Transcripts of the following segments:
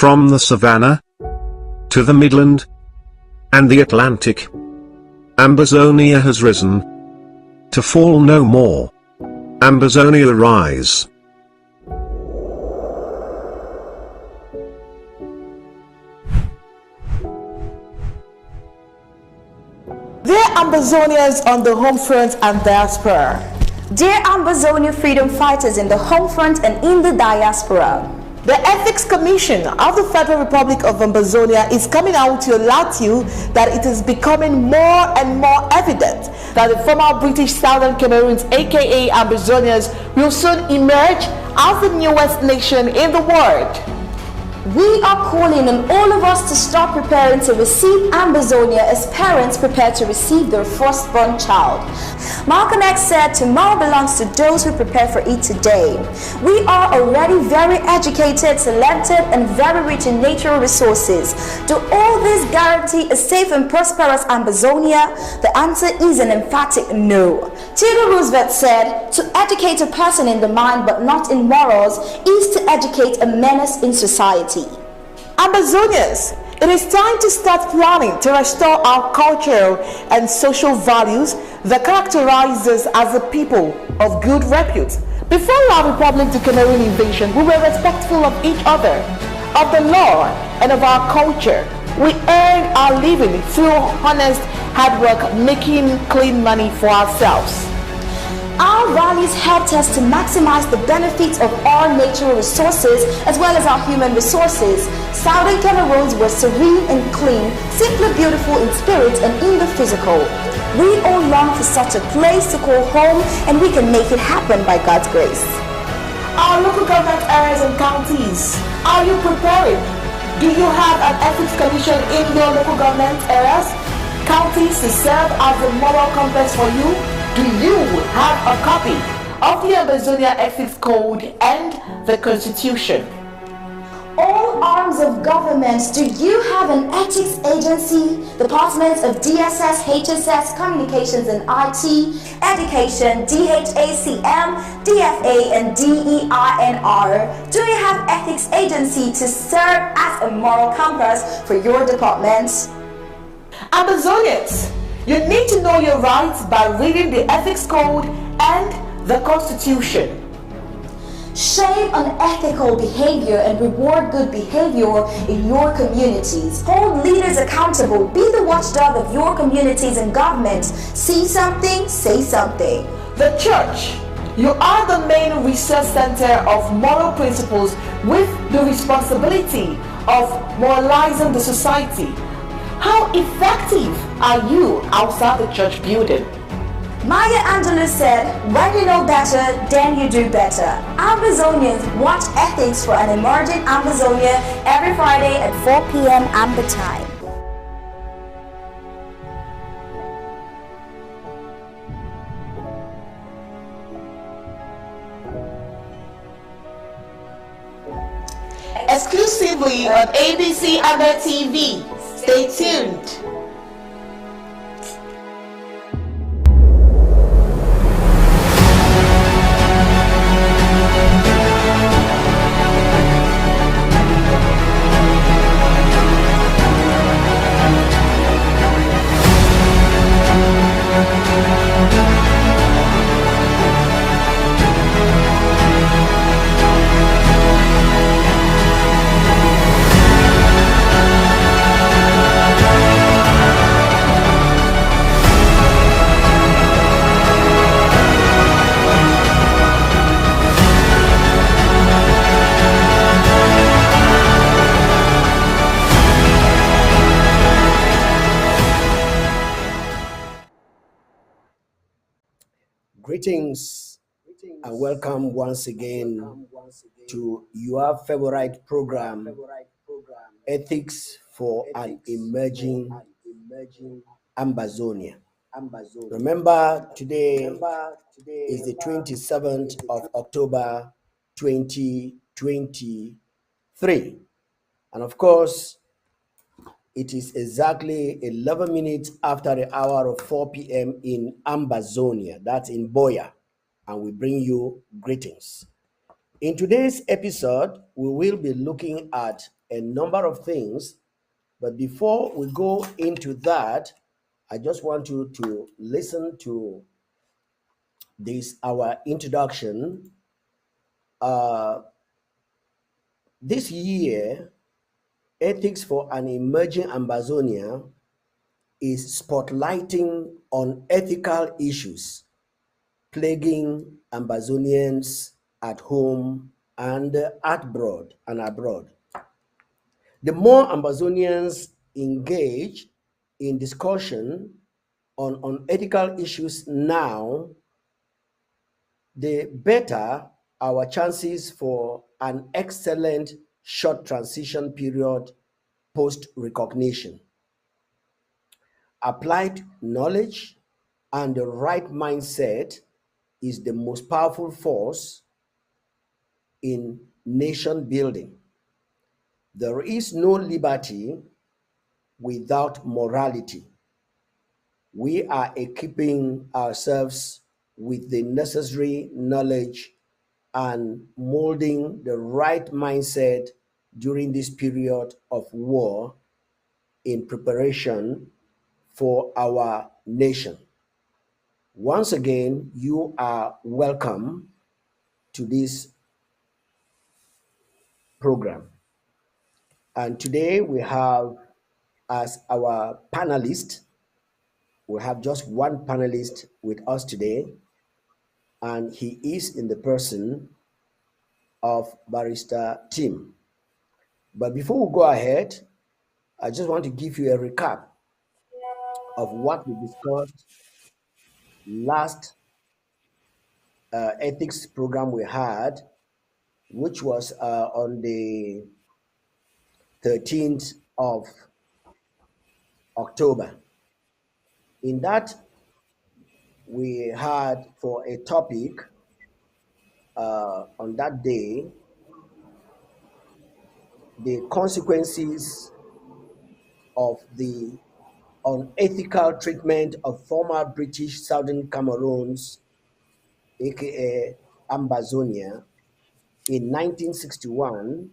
From the savannah to the Midland and the Atlantic, Ambazonia has risen to fall no more. Ambazonia rise. Dear Ambazonians on the home front and diaspora. Dear Ambazonia freedom fighters in the home front and in the diaspora. The Ethics Commission of the Federal Republic of Ambazonia is coming out to alert you that it is becoming more and more evident that the former British Southern Cameroons, aka Ambazonians, will soon emerge as the newest nation in the world. We are calling on all of us to start preparing to receive Ambazonia as parents prepare to receive their firstborn child. Malcolm X said, tomorrow belongs to those who prepare for it today. We are already very educated, talented, and very rich in natural resources. Do all this guarantee a safe and prosperous Ambazonia? The answer is an emphatic no. Theodore Roosevelt said, to educate a person in the mind but not in morals is to educate a menace in society. Ambazonians, it is time to start planning to restore our cultural and social values that characterize us as a people of good repute. Before our Republic to Cameroon invasion, we were respectful of each other, of the law, and of our culture. We earned our living through honest hard work, making clean money for ourselves. Our values helped us to maximize the benefits of our natural resources as well as our human resources. Southern Cameroons were serene and clean, simply beautiful in spirit and in the physical. We all long for such a place to call home, and we can make it happen by God's grace. Our local government areas and counties, are you preparing? Do you have an ethics commission in your local government areas, counties to serve as a moral compass for you? Do you have a copy of the Ambazonia Ethics Code and the Constitution? All arms of government, do you have an ethics agency? Departments of DSS, HSS, Communications and IT, Education, DHACM, DFA and DEINR. Do you have ethics agency to serve as a moral compass for your departments? Ambazonians, you need to know your rights by reading the Ethics Code and the Constitution. Shame unethical behavior and reward good behavior in your communities. Hold leaders accountable. Be the watchdog of your communities and governments. See something, say something. The church, you are the main research center of moral principles with the responsibility of moralizing the society. How effective are you outside the church building? Maya Angelou said, when you know better, then you do better. Ambazonians, watch ethics for an emerging Ambazonia every Friday at 4 p.m. Amba time. Exclusively on ABC Amba TV. Stay tuned. Greetings and welcome once again to your favorite program, Ethics for an Emerging Ambazonia. Remember, today is the 27th of October 2023. And of course, it is exactly 11 minutes after the hour of 4 p.m. in Ambazonia, that's in Boya, and we bring you greetings. In today's episode, we will be looking at a number of things. But before we go into that, I just want you to listen to this, our introduction. Uh, this year, Ethics for an Emerging Ambazonia is spotlighting on ethical issues plaguing Ambazonians at home and abroad. The more Ambazonians engage in discussion on ethical issues now, the better our chances for an excellent short transition period post recognition. Applied knowledge and the right mindset is the most powerful force in nation building. There is no liberty without morality. We are equipping ourselves with the necessary knowledge and molding the right mindset during this period of war in preparation for our nation. Once again, you are welcome to this program. And today we have as our panelist, we have just one panelist with us today, and he is in the person of Barrister Tim. But before we go ahead, I just want to give you a recap of what we discussed last ethics program we had, which was on the 13th of October. In that, we had for a topic on that day the consequences of the unethical treatment of former British Southern Cameroons, aka Ambazonia, in 1961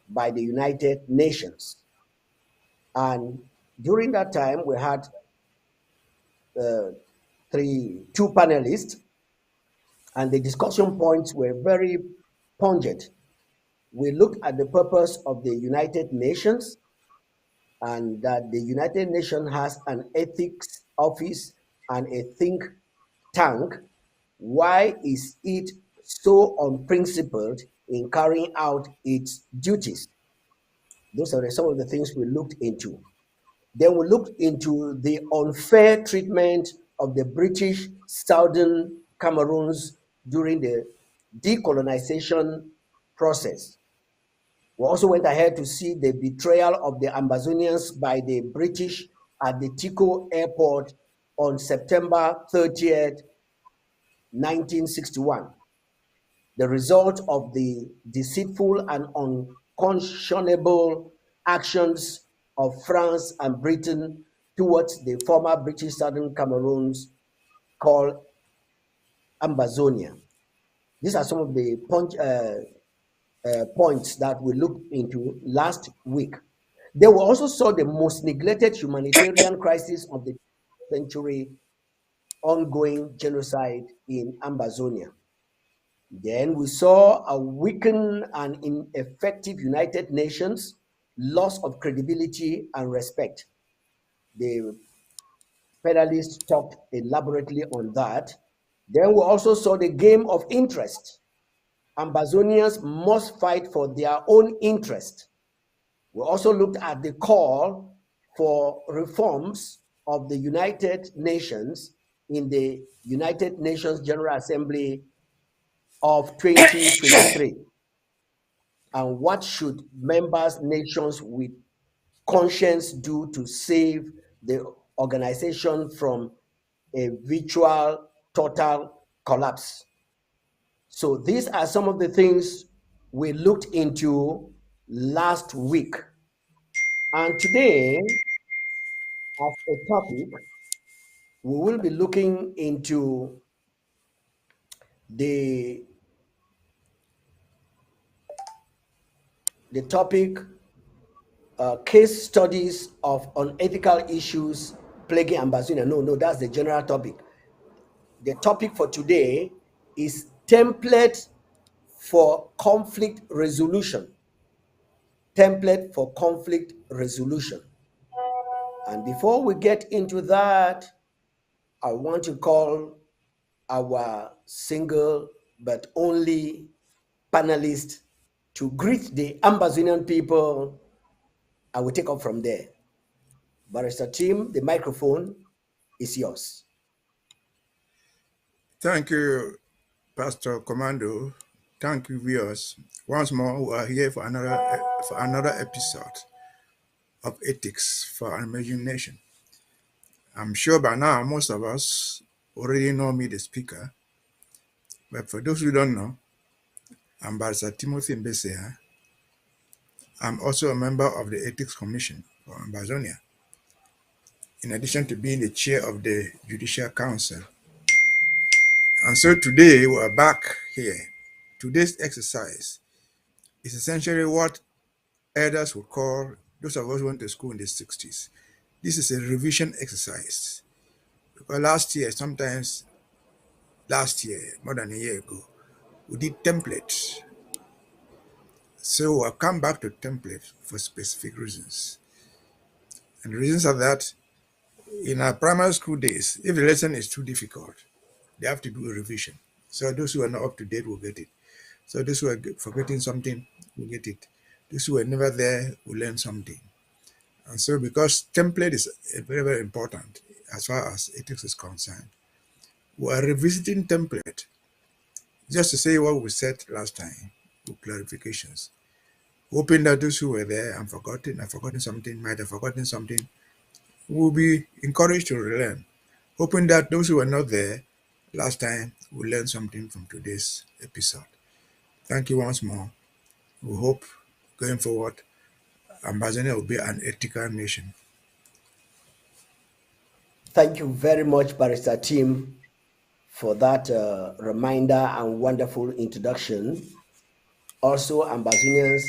by the United Nations. And during that time, we had two panelists, and the discussion points were very pungent. We looked at the purpose of the United Nations and that the United Nations has an ethics office and a think tank. Why is it so unprincipled in carrying out its duties? Those are some of the things we looked into. Then we looked into the unfair treatment of the British Southern Cameroons during the decolonization process. We also went ahead to see the betrayal of the Ambazonians by the British at the Tico airport on September 30th, 1961. The result of the deceitful and unconscionable actions of France and Britain towards the former British Southern Cameroons called Ambazonia. These are some of the points that we looked into last week. They were also saw the most neglected humanitarian crisis of the century, ongoing genocide in Ambazonia. Then we saw a weakened and ineffective United Nations, loss of credibility and respect. The panelists talked elaborately on that. Then we also saw the game of interest. Ambazonians must fight for their own interest. We also looked at the call for reforms of the United Nations in the United Nations General Assembly of 2023. And what should members nations with conscience do to save the organization from a virtual total collapse? So these are some of the things we looked into last week. And today, as a topic, we will be looking into the topic case studies of unethical issues plaguing Ambazonia. No, that's the general topic. The topic for today is template for conflict resolution. Template for conflict resolution. And before we get into that, I want to call our single but only panelist to greet the Ambazonian people. I will take up from there. Barrister Tim, the microphone is yours. Thank you, Pastor Commando. Thank you, viewers. Once more, we are here for another episode of Ethics for an Emerging Nation. I'm sure by now most of us already know me, the speaker. But for those who don't know, I'm Barrister Timothy Mbesea. I'm also a member of the Ethics Commission for Ambazonia, in addition to being the chair of the Judicial Council. And so today we are back here. Today's exercise is essentially what elders would call, those of us who went to school in the 60s. This is a revision exercise. Because last year, more than a year ago, we did templates. So we'll come back to template for specific reasons. And the reasons are that in our primary school days, if the lesson is too difficult, they have to do a revision. So those who are not up to date will get it. So those who are forgetting something will get it. Those who are never there will learn something. And so because template is very, very important as far as ethics is concerned, we are revisiting template just to say what we said last time with clarifications. Hoping that those who were there and might have forgotten something, will be encouraged to relearn. Hoping that those who were not there last time will learn something from today's episode. Thank you once more. We hope going forward, Ambazonia will be an ethical nation. Thank you very much, Barrister Tim, for that reminder and wonderful introduction. Also, Ambazonians,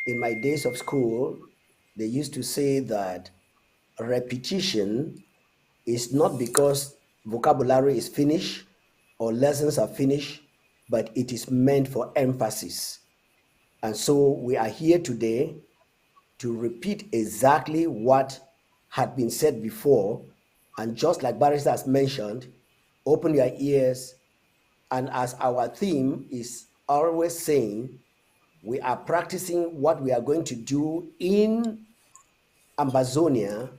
in my days of school, they used to say that repetition is not because vocabulary is finished or lessons are finished, but it is meant for emphasis. And so we are here today to repeat exactly what had been said before. And just like Barrister has mentioned, open your ears. And as our theme is always saying, we are practicing what we are going to do in Ambazonia,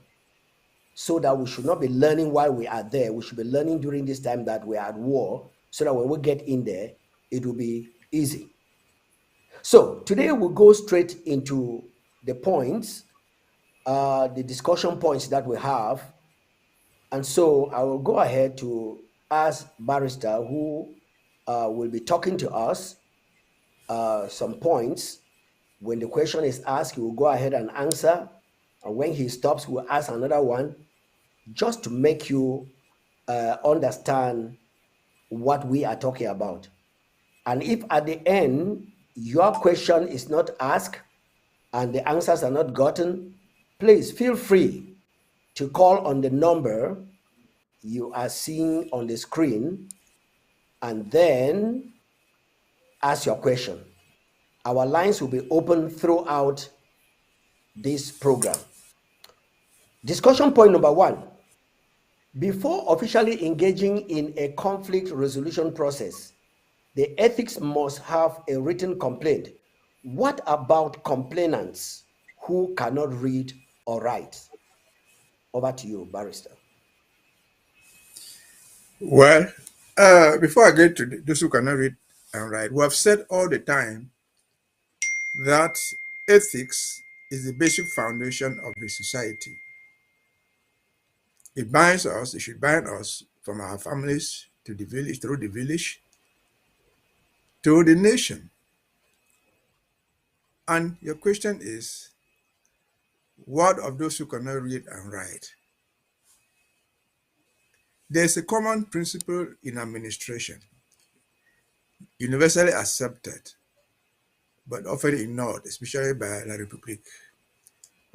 so that we should not be learning while we are there. We should be learning during this time that we are at war, so that when we get in there, it will be easy. So today we'll go straight into the points, the discussion points that we have. And so I will go ahead to ask Barrister, who will be talking to us, some points. When the question is asked, he will go ahead and answer. And when he stops, we'll ask another one, just to make you understand what we are talking about. And if at the end, your question is not asked and the answers are not gotten, please feel free to call on the number you are seeing on the screen and then ask your question. Our lines will be open throughout this program. Discussion point number 1. Before officially engaging in a conflict resolution process, the ethics must have a written complaint. What about complainants who cannot read or write? Over to you, Barrister. Well, before I get to those who cannot read and write, we have said all the time that ethics is the basic foundation of the society. It should bind us from our families to the village, through the village, to the nation. And your question is, what of those who cannot read and write? There's a common principle in administration, universally accepted, but often ignored, especially by La République.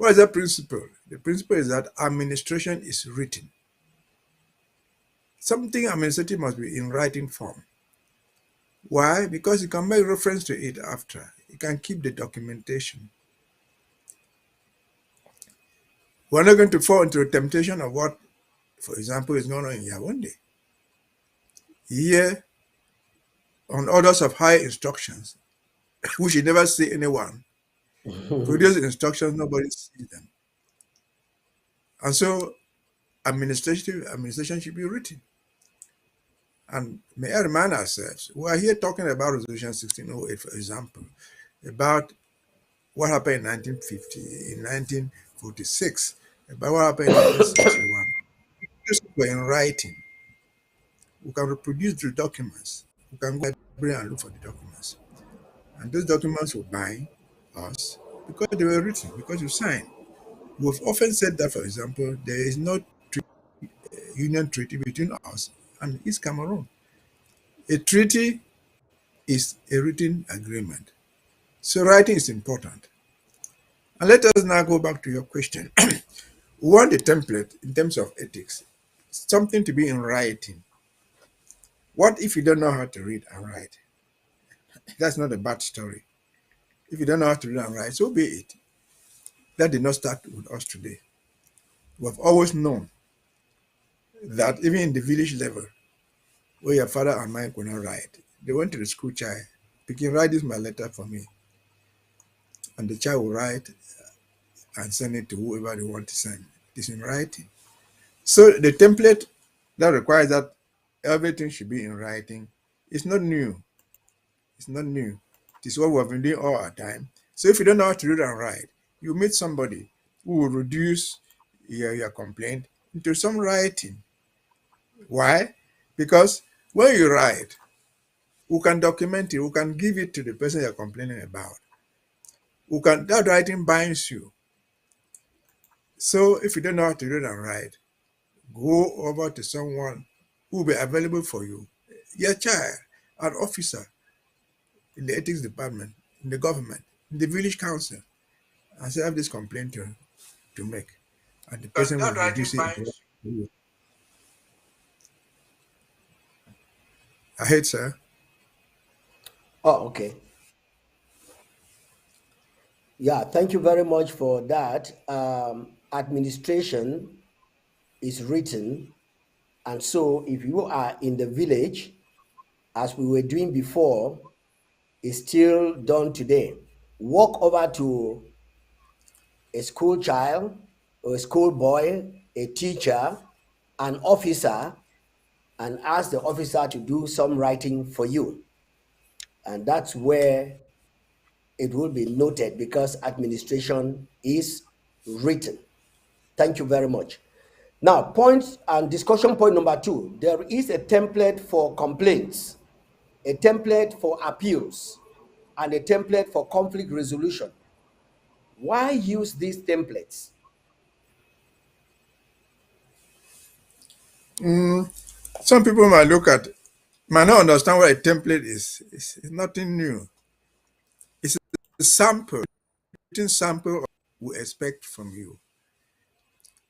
What is the principle? The principle is that administration is written. Something administrative must be in writing form. Why? Because you can make reference to it after. You can keep the documentation. We're not going to fall into the temptation of what, for example, is going on in Yaoundé. Here, on orders of higher instructions, we should never see anyone produce instructions, nobody sees them. And so administration should be written. And may I remind ourselves, we are here talking about Resolution 1608, for example, about what happened in 1950, in 1946, about what happened in 1961. These were in writing. We can reproduce the documents. We can go to the library and look for the documents. And those documents will bind us because they were written, because you signed. We've often said that, for example, there is no union treaty between us and East Cameroon. A treaty is a written agreement. So writing is important. And let us now go back to your question. We want a template in terms of ethics, something to be in writing. What if you don't know how to read and write? That's not a bad story. If you don't know how to read and write, so be it. That did not start with us today. We have always known that even in the village level, where your father and mine could not write, they went to the school child, picking, write this my letter for me. And the child will write and send it to whoever they want to send. It is in writing. So the template that requires that everything should be in writing is not new. It's not new. It is what we have been doing all our time. So if you don't know how to read and write, you meet somebody who will reduce your complaint into some writing. Why? Because when you write, we can document it, we can give it to the person you're complaining about. That writing binds you. So if you don't know how to read and write, go over to someone who will be available for you. Your child, an officer in the ethics department, in the government, in the village council, and say, I have this complaint to make. And the person will reduce it into what you. I hate, sir. Oh, okay. Yeah, thank you very much for that. Administration is written, and so if you are in the village, as we were doing before, is still done today. Walk over to a school child or a school boy, a teacher, an officer, and ask the officer to do some writing for you. And that's where it will be noted because administration is written. Thank you very much. Now, point and discussion point number 2, there is a template for complaints, a template for appeals, and a template for conflict resolution. Why use these templates? Some people might not understand what a template is. It's nothing new. It's a sample, written sample of what we expect from you.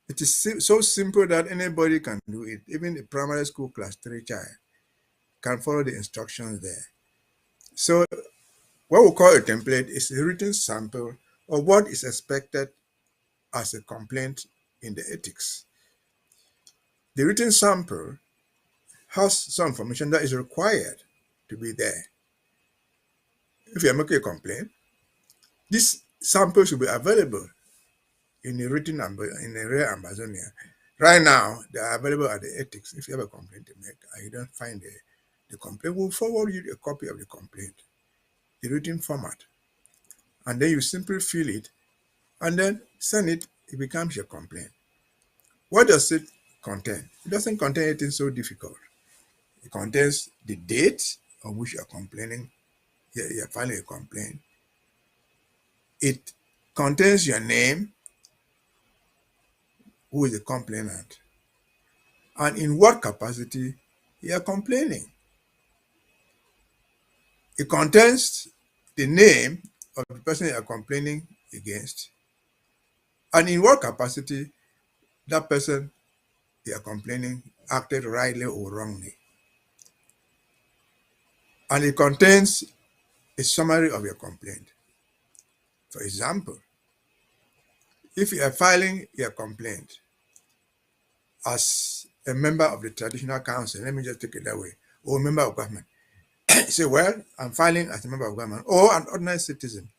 It is so simple that anybody can do it. Even a primary school class 3 child can follow the instructions there. So what we call a template is a written sample of what is expected as a complaint in the ethics. The written sample has some information that is required to be there. If you are making a complaint, this sample should be available in a in a rare Amazonia. Right now, they are available at the ethics. If you have a complaint to make and you don't find the complaint, we'll forward you a copy of the complaint, the written format. And then you simply fill it and then send it. It becomes your complaint. What does it contain? It doesn't contain anything so difficult. It contains the date on which you're complaining, you're filing a complaint. It contains your name, who is the complainant, and in what capacity you are complaining. It contains the name of the person you are complaining against And in what capacity that person you are complaining acted rightly or wrongly. And it contains a summary of your complaint. For example, if you are filing your complaint as a member of the traditional council, let me just take it that way, or a member of government, you say, well, I'm filing as a member of government or an ordinary citizen.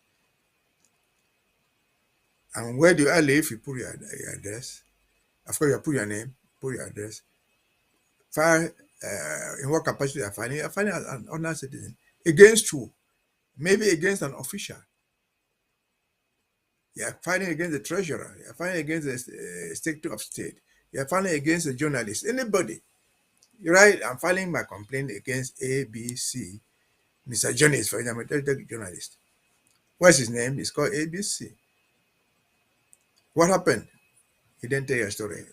And where do I live? You put your address. Of course, you put your name, put your address. File in what capacity you are filing? You are filing as an ordinary citizen. Against who? Maybe against an official. You are filing against the treasurer. You are filing against the secretary of state. You are filing against a journalist. Anybody. You're right. I'm filing my complaint against ABC. Mr. Journalist, for example, the journalist. What's his name? It's called ABC. What happened? He didn't tell your story.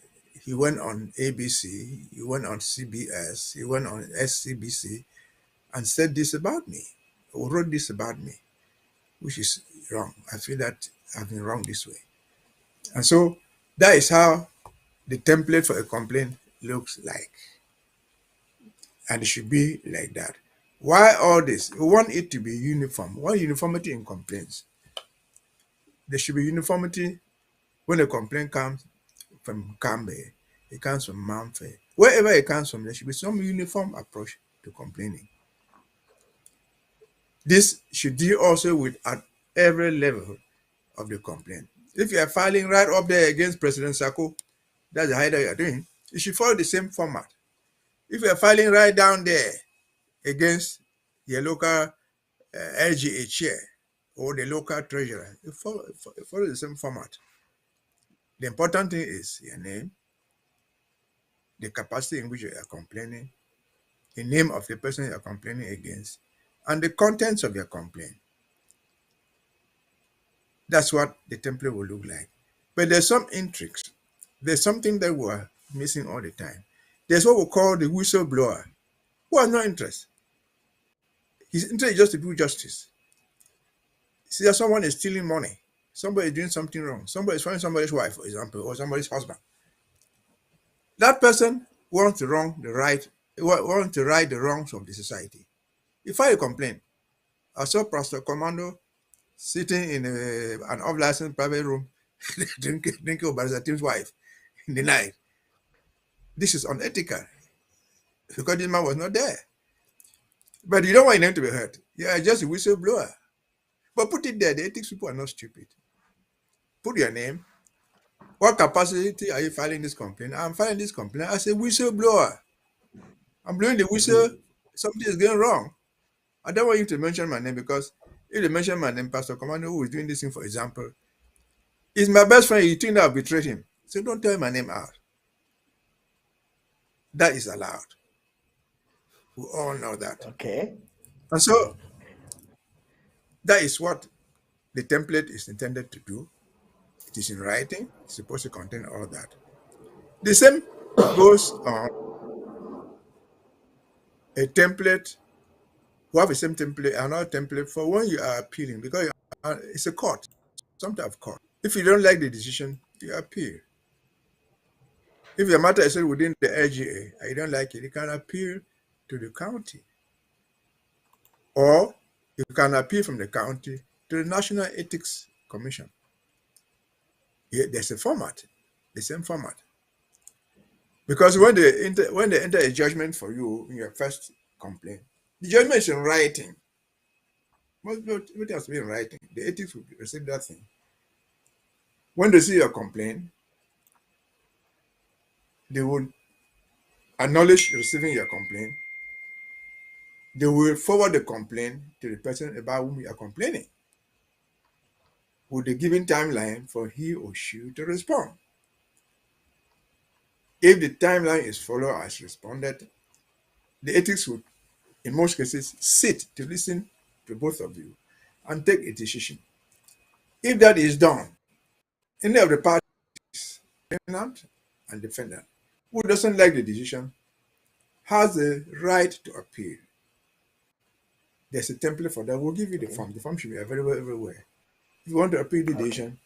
He went on ABC, he went on CBS, he went on SCBC and said this about me, or wrote this about me, which is wrong. I feel that I've been wrong this way. And so that is how the template for a complaint looks like. And it should be like that. Why all this? We want it to be uniform. We want uniformity in complaints. There should be uniformity when a complaint comes from Cambe, it comes from Manfred. Wherever it comes from, there should be some uniform approach to complaining. This should deal also with at every level of the complaint. If you are filing right up there against President Sako, that's the hider you are doing, you should follow the same format. If you are filing right down there against your local LGA chair or the local treasurer, you follow the same format. The important thing is your name, the capacity in which you are complaining, the name of the person you are complaining against, and the contents of your complaint. That's what the template will look like. But there's some intrigues. There's something that we're missing all the time. There's what we call the whistleblower, who has no interest. His interest is just to do justice. See that someone is stealing money, somebody is doing something wrong, somebody is finding somebody's wife, for example, or somebody's husband. That person wants to right the wrongs of the society. He filed a complaint. I saw Pastor Commando sitting in an off-licensed private room, drinking Barrister Tim's wife in the night. This is unethical because this man was not there. But you don't want your name to be heard. You are just a whistleblower. But put it there. The ethics people are not stupid. Put your name. What capacity are you filing this complaint? I'm filing this complaint as a whistleblower. I'm blowing the whistle. Something is going wrong. I don't want you to mention my name because if you mention my name, Pastor Commando, who is doing this thing, for example, is my best friend. You think that I've betrayed him. So don't tell my name out. That is allowed. We all know that. Okay. And so that is what the template is intended to do. It is in writing. It's supposed to contain all that. The same goes on a template. We have the same template, another template for when you are appealing, because it's a court, some type of court. If you don't like the decision, you appeal. If the matter is within the LGA and you don't like it, you can appeal to the county. Or you can appeal from the county to the National Ethics Commission. There's a format, the same format. Because when they enter a judgment for you in your first complaint, the judgment is in writing. It has to be in writing. The ethics will receive that thing. When they see your complaint, they will acknowledge receiving your complaint. They will forward the complaint to the person about whom you are complaining, with the given timeline for he or she to respond. If the timeline is followed as responded, the ethics would, in most cases, sit to listen to both of you and take a decision. If that is done, any of the parties, defendant and defendant, who doesn't like the decision, has the right to appeal. There's a template for that. We'll give you the form. The form should be available everywhere. If you want to appeal the decision,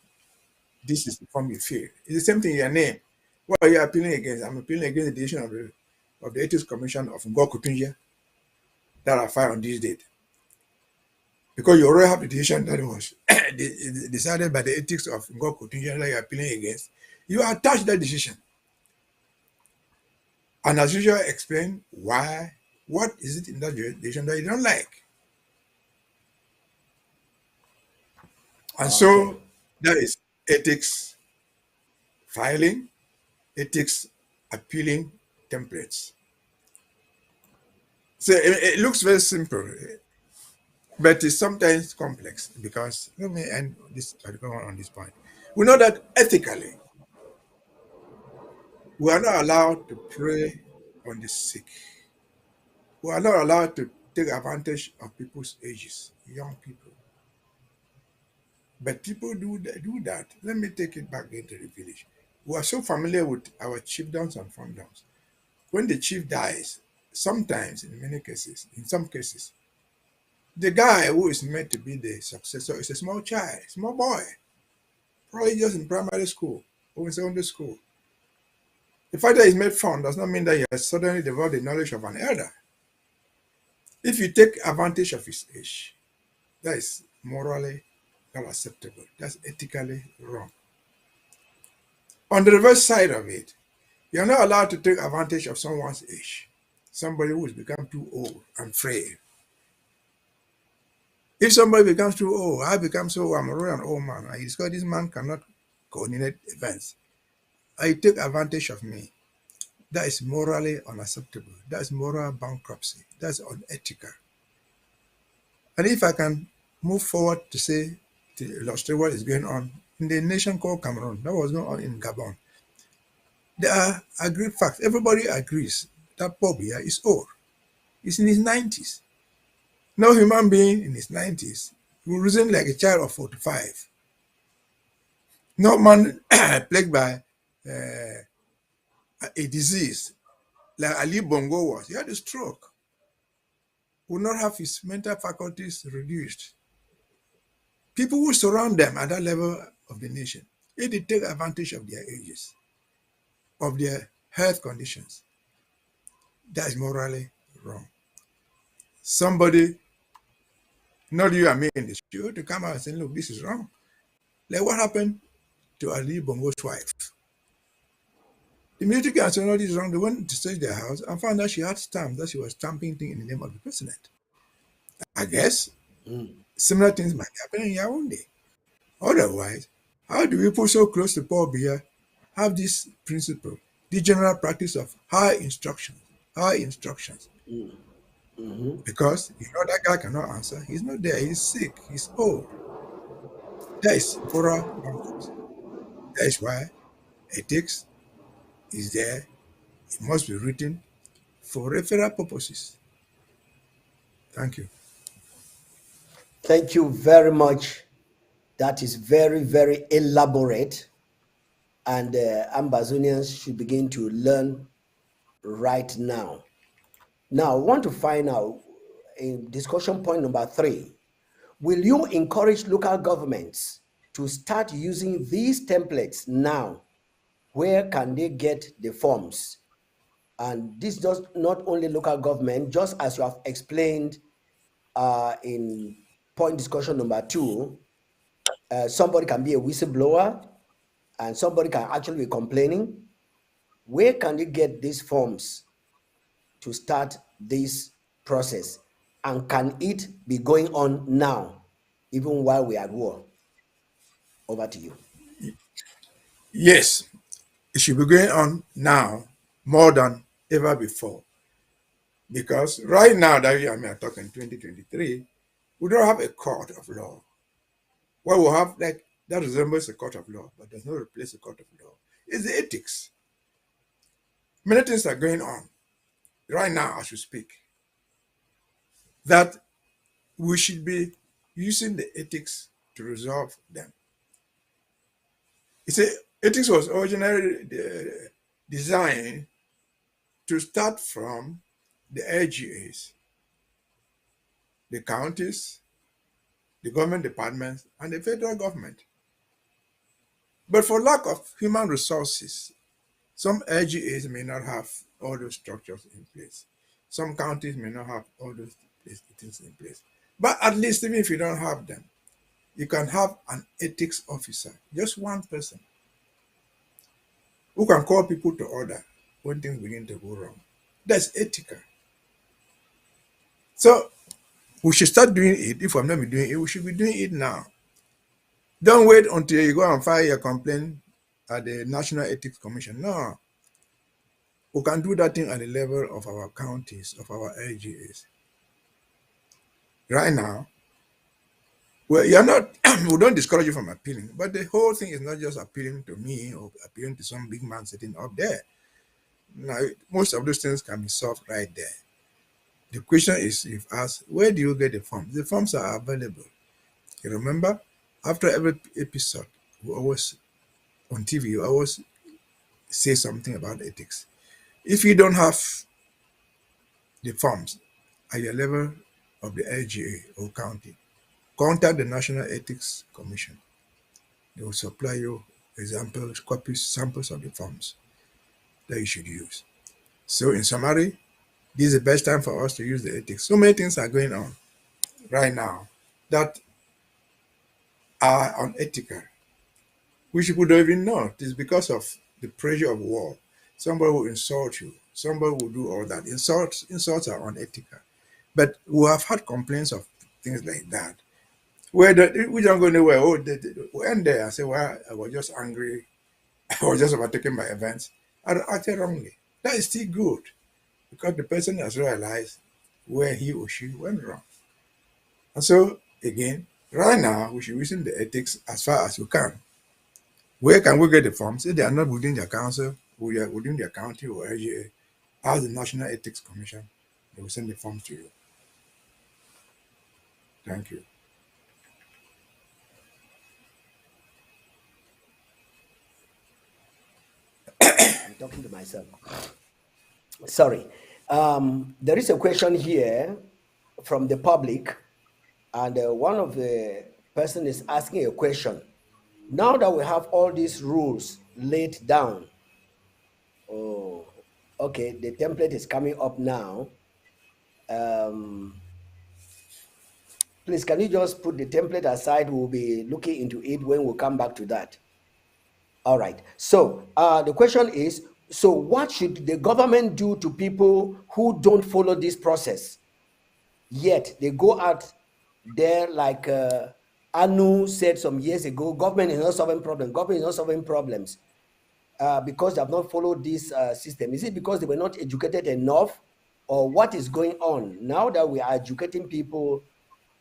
this is the form you fill. It's the same thing in your name. What are you appealing against? I'm appealing against the decision of the Ethics Commission of Ngokutunja that I filed on this date. Because you already have the decision that was decided by the ethics of Ngokutunja that you're appealing against. You attach that decision. And as usual, explain why, what is it in that decision that you don't like. And so that is ethics filing, ethics appealing templates. So it looks very simple, but it's sometimes complex because let me end this particular one on this point. We know that ethically, we are not allowed to prey on the sick. We are not allowed to take advantage of people's ages, young people. But people do that. Let me take it back into the village. We are so familiar with our chiefdowns and fondowns. When the chief dies, sometimes, in many cases, in some cases, the guy who is meant to be the successor is a small child, small boy, probably just in primary school or in secondary school. The fact that he's made fond does not mean that he has suddenly developed the knowledge of an elder. If you take advantage of his age, that is morally not acceptable. That's ethically wrong. On the reverse side of it, you're not allowed to take advantage of someone's age, somebody who has become too old and frail. If somebody becomes too old, I become so I'm already an old man. I discover this man cannot coordinate events. I take advantage of me. That is morally unacceptable. That's moral bankruptcy. That's unethical. And if I can move forward to say, to illustrate what is going on in the nation called Cameroon, that was going on in Gabon, there are agreed facts. Everybody agrees that Paul Biya is old. He's in his 90s. No human being in his 90s will reason like a child of 45. No man plagued by a disease like Ali Bongo was. He had a stroke. Will not have his mental faculties reduced. People who surround them at that level of the nation, if they take advantage of their ages, of their health conditions, that is morally wrong. Somebody, not you and me in the show, to come out and say, look, this is wrong. Like what happened to Ali Bongo's wife? The military council know this is wrong. They went to search their house and found out she had stamps, that she was stamping things in the name of the president. I guess similar things might happen in Yaoundé. Otherwise, how do people so close to Paul Biya have this principle, the general practice of high instructions? Because you know that guy cannot answer. He's not there. He's sick. He's old. That is moral bankruptcy. That is why ethics is there. It must be written for referral purposes. Thank you. Thank you very much. That is very, very elaborate. And Ambazonians should begin to learn right now. Now, I want to find out in discussion point number 3. Will you encourage local governments to start using these templates now? Where can they get the forms? And this does not only local government, just as you have explained in point discussion number 2, somebody can be a whistleblower and somebody can actually be complaining. Where can they get these forms to start this process? And can it be going on now, even while we are at war? Over to you. Yes, it should be going on now more than ever before. Because right now that you and me are talking 2023, we don't have a court of law. What we have like that resembles a court of law, but does not replace a court of law. It's the ethics. Many things are going on right now as we speak that we should be using the ethics to resolve them. You see, ethics was originally designed to start from the LGAs, the counties, the government departments, and the federal government. But for lack of human resources, some LGAs may not have all those structures in place. Some counties may not have all those things in place. But at least even if you don't have them, you can have an ethics officer, just one person, who can call people to order when things begin to go wrong. That's ethical. So we should start doing it. If we're not be doing it, we should be doing it now. Don't wait until you go and file your complaint at the National Ethics Commission. No, we can do that thing at the level of our counties, of our LGAs. Right now, well, you're not, we don't discourage you from appealing, but the whole thing is not just appealing to me or appealing to some big man sitting up there. Now, most of those things can be solved right there. The question is, if asked, where do you get the forms? The forms are available. You remember, after every episode, we always, on TV, you always say something about ethics. If you don't have the forms at your level of the LGA or county, contact the National Ethics Commission. They will supply you examples, copies, samples of the forms that you should use. So in summary, this is the best time for us to use the ethics. So many things are going on right now that are unethical, which people don't even know. It is because of the pressure of war. Somebody will insult you. Somebody will do all that. Insults are unethical. But we have had complaints of things like that, where we don't go anywhere. Oh, we end there and say, well, I was just angry. I was just overtaken by events. I acted wrongly. That is still good because the person has realized where he or she went wrong. And so, again, right now, we should listen the ethics as far as we can. Where can we get the forms? If they are not within their council, within their county or area, ask the National Ethics Commission. They will send the forms to you. Thank you. I'm talking to myself. Sorry. There is a question here from the public, and one of the person is asking a question. Now that we have all these rules laid down, oh, okay, the template is coming up now. Please, can you just put the template aside? We'll be looking into it when we come back to that. All right. So the question is, so what should the government do to people who don't follow this process? Yet they go out there like Anu said some years ago, government is not solving problems. Government is not solving problems because they have not followed this system. Is it because they were not educated enough, or what is going on? Now that we are educating people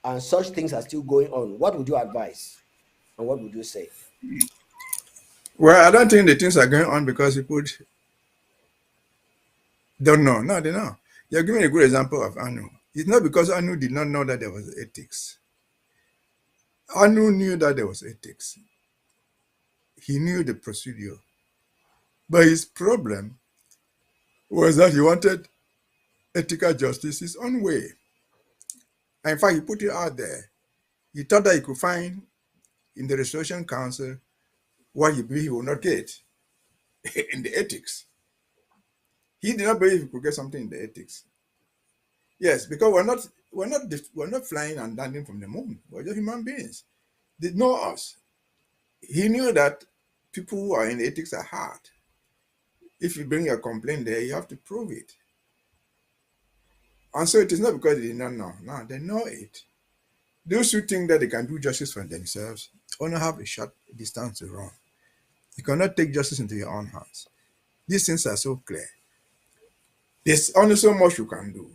and such things are still going on, what would you advise and what would you say? Well, I don't think the things are going on because people don't know. No, they know. You're giving a good example of Anu. It's not because Anu did not know that there was ethics. Anu knew that there was ethics. He knew the procedure. But his problem was that he wanted ethical justice his own way. And in fact, he put it out there. He thought that he could find in the Restoration Council what he believed he would not get in the ethics. He did not believe he could get something in the ethics. Yes, because we're not flying and landing from the moon. We're just human beings. They know us. He knew that people who are in ethics are hard. If you bring a complaint there, you have to prove it. And so it is not because they did not know. No, they know it. Those who think that they can do justice for themselves only have a short distance to run. You cannot take justice into your own hands. These things are so clear. There's only so much you can do.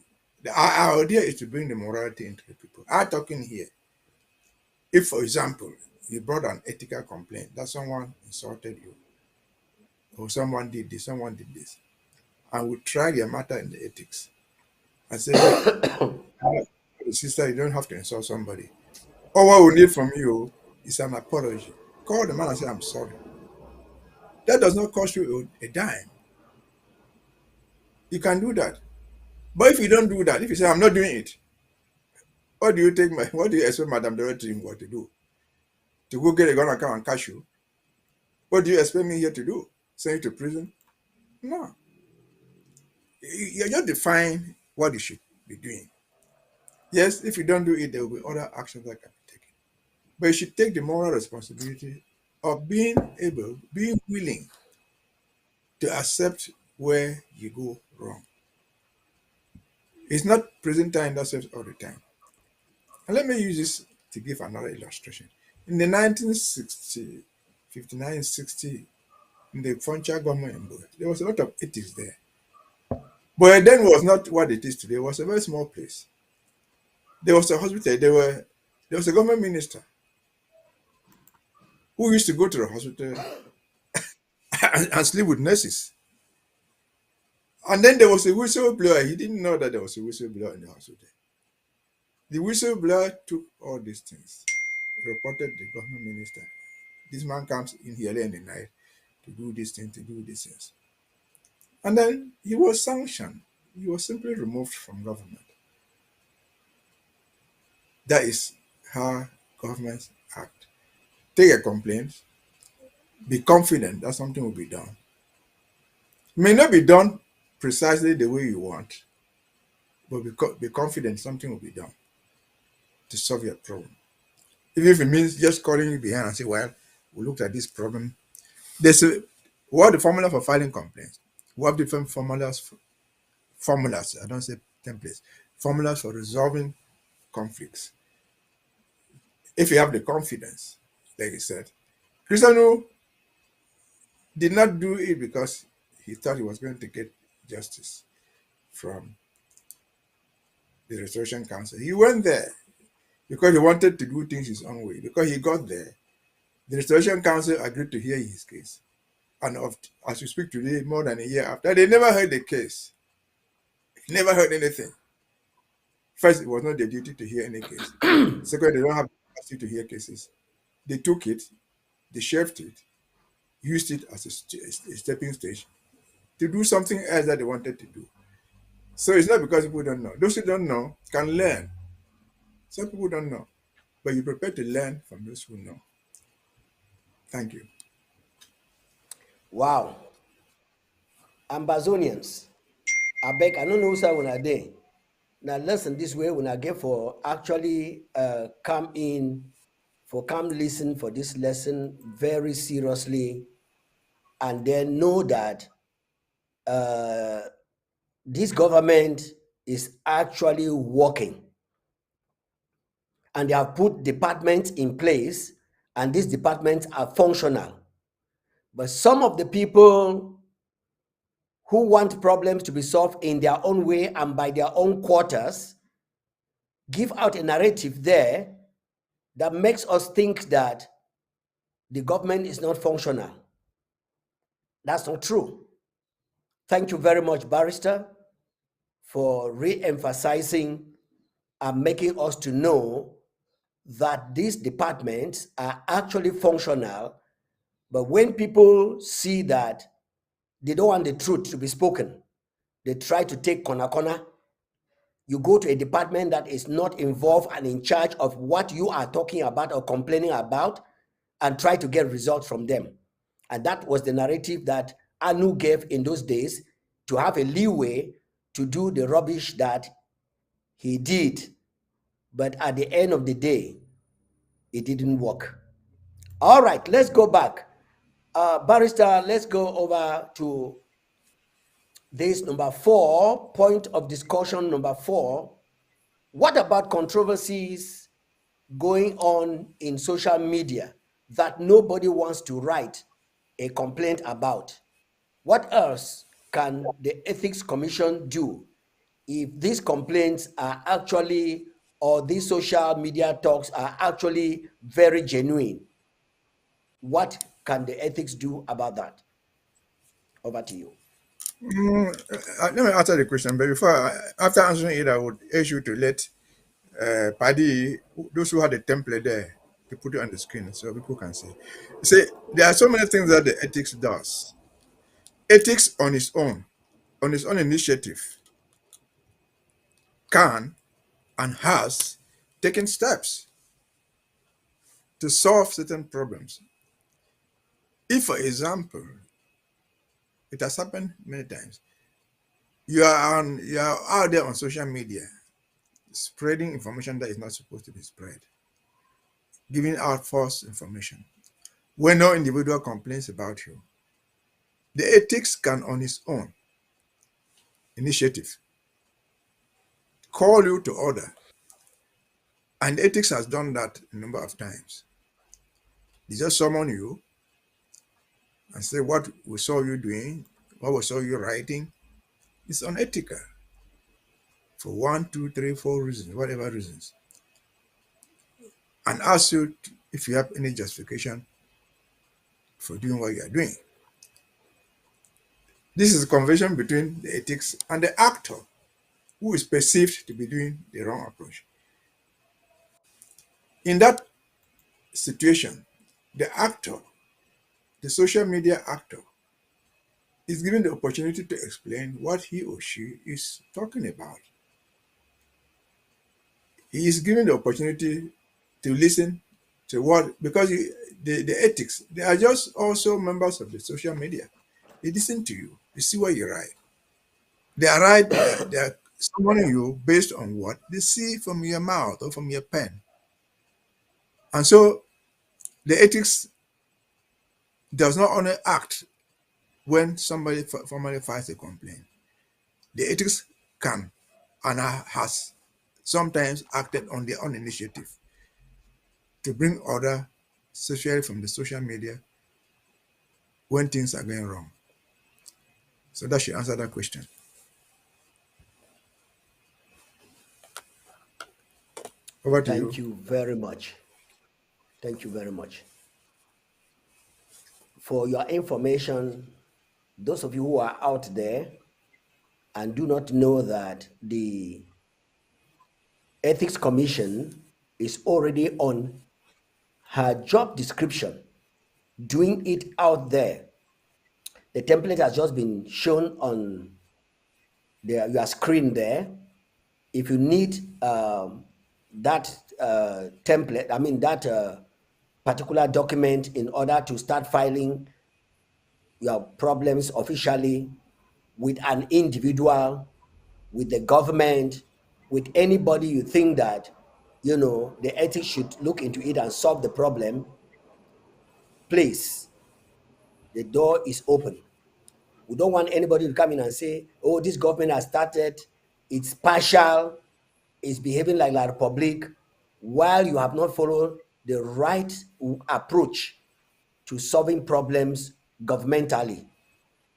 Our idea is to bring the morality into the people. I'm talking here. If, for example, you brought an ethical complaint that someone insulted you, or someone did this, and we try their matter in the ethics, and say, sister, you don't have to insult somebody. All what we need from you is an apology. Call the man and say, I'm sorry. That does not cost you a dime. You can do that. But if you don't do that, if you say, I'm not doing it, what do you expect Madam Dorothy to do? To go get a gun and come and catch you? What do you expect me here to do? Send you to prison? No. You just define what you should be doing. Yes, if you don't do it, there will be other actions that can be taken. But you should take the moral responsibility of being willing to accept where you go wrong. It's not prison time that saves all the time. And let me use this to give another illustration. In the 1960, 59, 60, in the Frontier government in Boy, there was a lot of ethics there. But then was not what it is today. It was a very small place. There was a hospital. There was a government minister who used to go to the hospital and sleep with nurses. And then there was a whistleblower. He didn't know that there was a whistleblower in the hospital. The whistleblower took all these things, reported the government minister. This man comes in here in the night to do this thing, to do these things. And then he was sanctioned. He was simply removed from government. That is how governments act. Take a complaint, be confident that something will be done. It may not be done precisely the way you want, but be confident something will be done to solve your problem. Even if it means just calling you behind and say, well, we looked at this problem. What the formula for filing complaints? We have different formulas, I don't say templates, formulas for resolving conflicts. If you have the confidence, like you said, Cristiano did not do it because he thought he was going to get justice from the Restoration Council. He went there because he wanted to do things his own way. Because he got there, the Restoration Council agreed to hear his case. And as we speak today, more than a year after, they never heard the case. Never heard anything. First, it was not their duty to hear any case. Second, they don't have the capacity to hear cases. They took it, they shelved it, used it as a stepping stage to do something else that they wanted to do. So it's not because people don't know. Those who don't know can learn. Some people don't know, but you prepare to learn from those who know. Thank you. Wow. Ambazonians, I beg, I don't know sir when I day. Now listen this way when I get for actually come listen for this lesson very seriously, and then know that this government is actually working, and they have put departments in place, and these departments are functional. But some of the people who want problems to be solved in their own way and by their own quarters give out a narrative there that makes us think that the government is not functional. That's not true. Thank you very much, Barrister, for re-emphasizing and making us to know that these departments are actually functional. But when people see that they don't want the truth to be spoken, they try to take corner. You go to a department that is not involved and in charge of what you are talking about or complaining about, and try to get results from them. And that was the narrative that Anu gave in those days, to have a leeway to do the rubbish that he did. But at the end of the day, it didn't work. All right, let's go back. Barrister, let's go over to this number 4, point of discussion number 4. What about controversies going on in social media that nobody wants to write a complaint about? What else can the Ethics Commission do if these complaints are actually, or these social media talks are actually very genuine? What can the ethics do about that? Over to you. Let me answer the question, but after answering it, I would urge you to let Paddy, those who had the template there, to put it on the screen so people can see. See, there are so many things that the ethics does. Ethics on its own initiative, can and has taken steps to solve certain problems. If, for example, it has happened many times, you are out there on social media spreading information that is not supposed to be spread, giving out false information, when no individual complains about you, the ethics can on its own initiative call you to order. And the ethics has done that a number of times. They just summon you and say what we saw you doing, what we saw you writing is unethical for one, two, three, four reasons, whatever reasons, and ask you if you have any justification for doing what you are doing. This is a conversation between the ethics and the actor who is perceived to be doing the wrong approach. In that situation, the actor, the social media actor, is given the opportunity to explain what he or she is talking about. He is given the opportunity to listen to what, because the ethics, they are just also members of the social media. They listen to you, they see what you write. They are summoning you based on what they see from your mouth or from your pen. And so the ethics does not only act when somebody formally files a complaint. The ethics can and has sometimes acted on their own initiative to bring order, especially from the social media, when things are going wrong. So that should answer that question. Over to Thank you. you very much. Thank you very much. For your information, those of you who are out there and do not know that the Ethics Commission is already on her job description, doing it out there. The template has just been shown on your screen there. If you need that template, that particular document in order to start filing your problems officially with an individual, with the government, with anybody you think that, the ethics should look into it and solve the problem, please, the door is open. We don't want anybody to come in and say, oh, this government has started, it's partial, it's behaving like La Republic, while you have not followed the right approach to solving problems governmentally.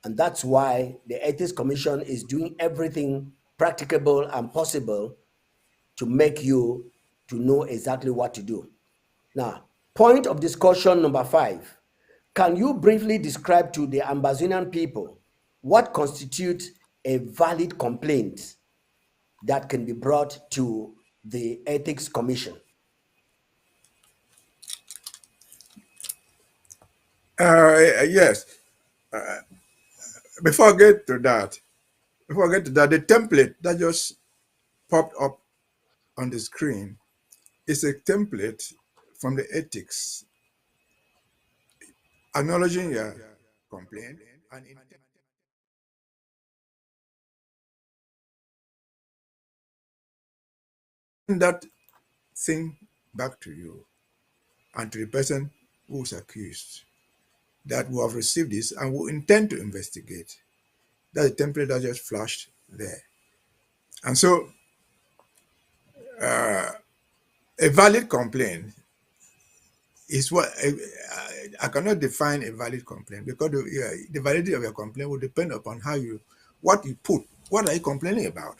And that's why the Ethics Commission is doing everything practicable and possible to make you to know exactly what to do. Now, point of discussion number 5. Can you briefly describe to the Ambazonian people what constitutes a valid complaint that can be brought to the Ethics Commission? Yes. Before I get to that, the template that just popped up on the screen is a template from the ethics acknowledging your complaint and that thing back to you and to the person who is accused that we have received this and we intend to investigate. That's the template that just flashed there. And so a valid complaint is what I cannot define a valid complaint because the validity of your complaint will depend upon what you put. What are you complaining about?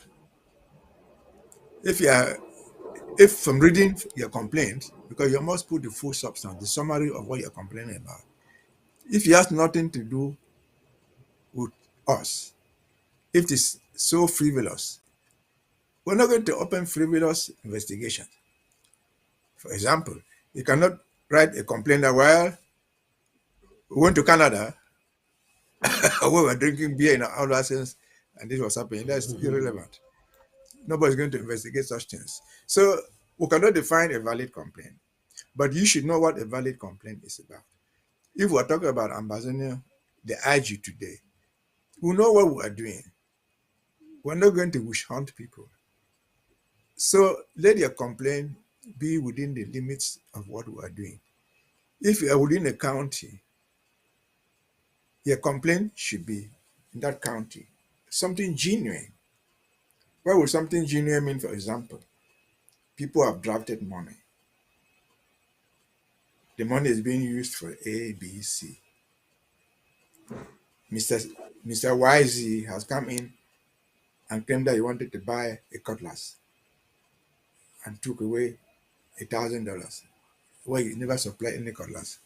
If from reading your complaint, because you must put the full substance, the summary of what you're complaining about. If it has nothing to do with us, if it is so frivolous, we're not going to open frivolous investigations. For example, you cannot write a complaint that, well, we went to Canada, we were drinking beer in our adolescence, and this was happening. That's irrelevant. Nobody's going to investigate such things. So we cannot define a valid complaint, but you should know what a valid complaint is about. If we're talking about Ambazonia, the IG today, we know what we are doing. We're not going to wish hunt people. So let your complaint be within the limits of what we are doing. If you are within a county, your complaint should be in that county. Something genuine. What would something genuine mean, for example? People have drafted money. The money is being used for A, B, C. Mr. Mr. YZ has come in and claimed that he wanted to buy a cutlass and took away $1,000. Well, he never supplied any cutlass.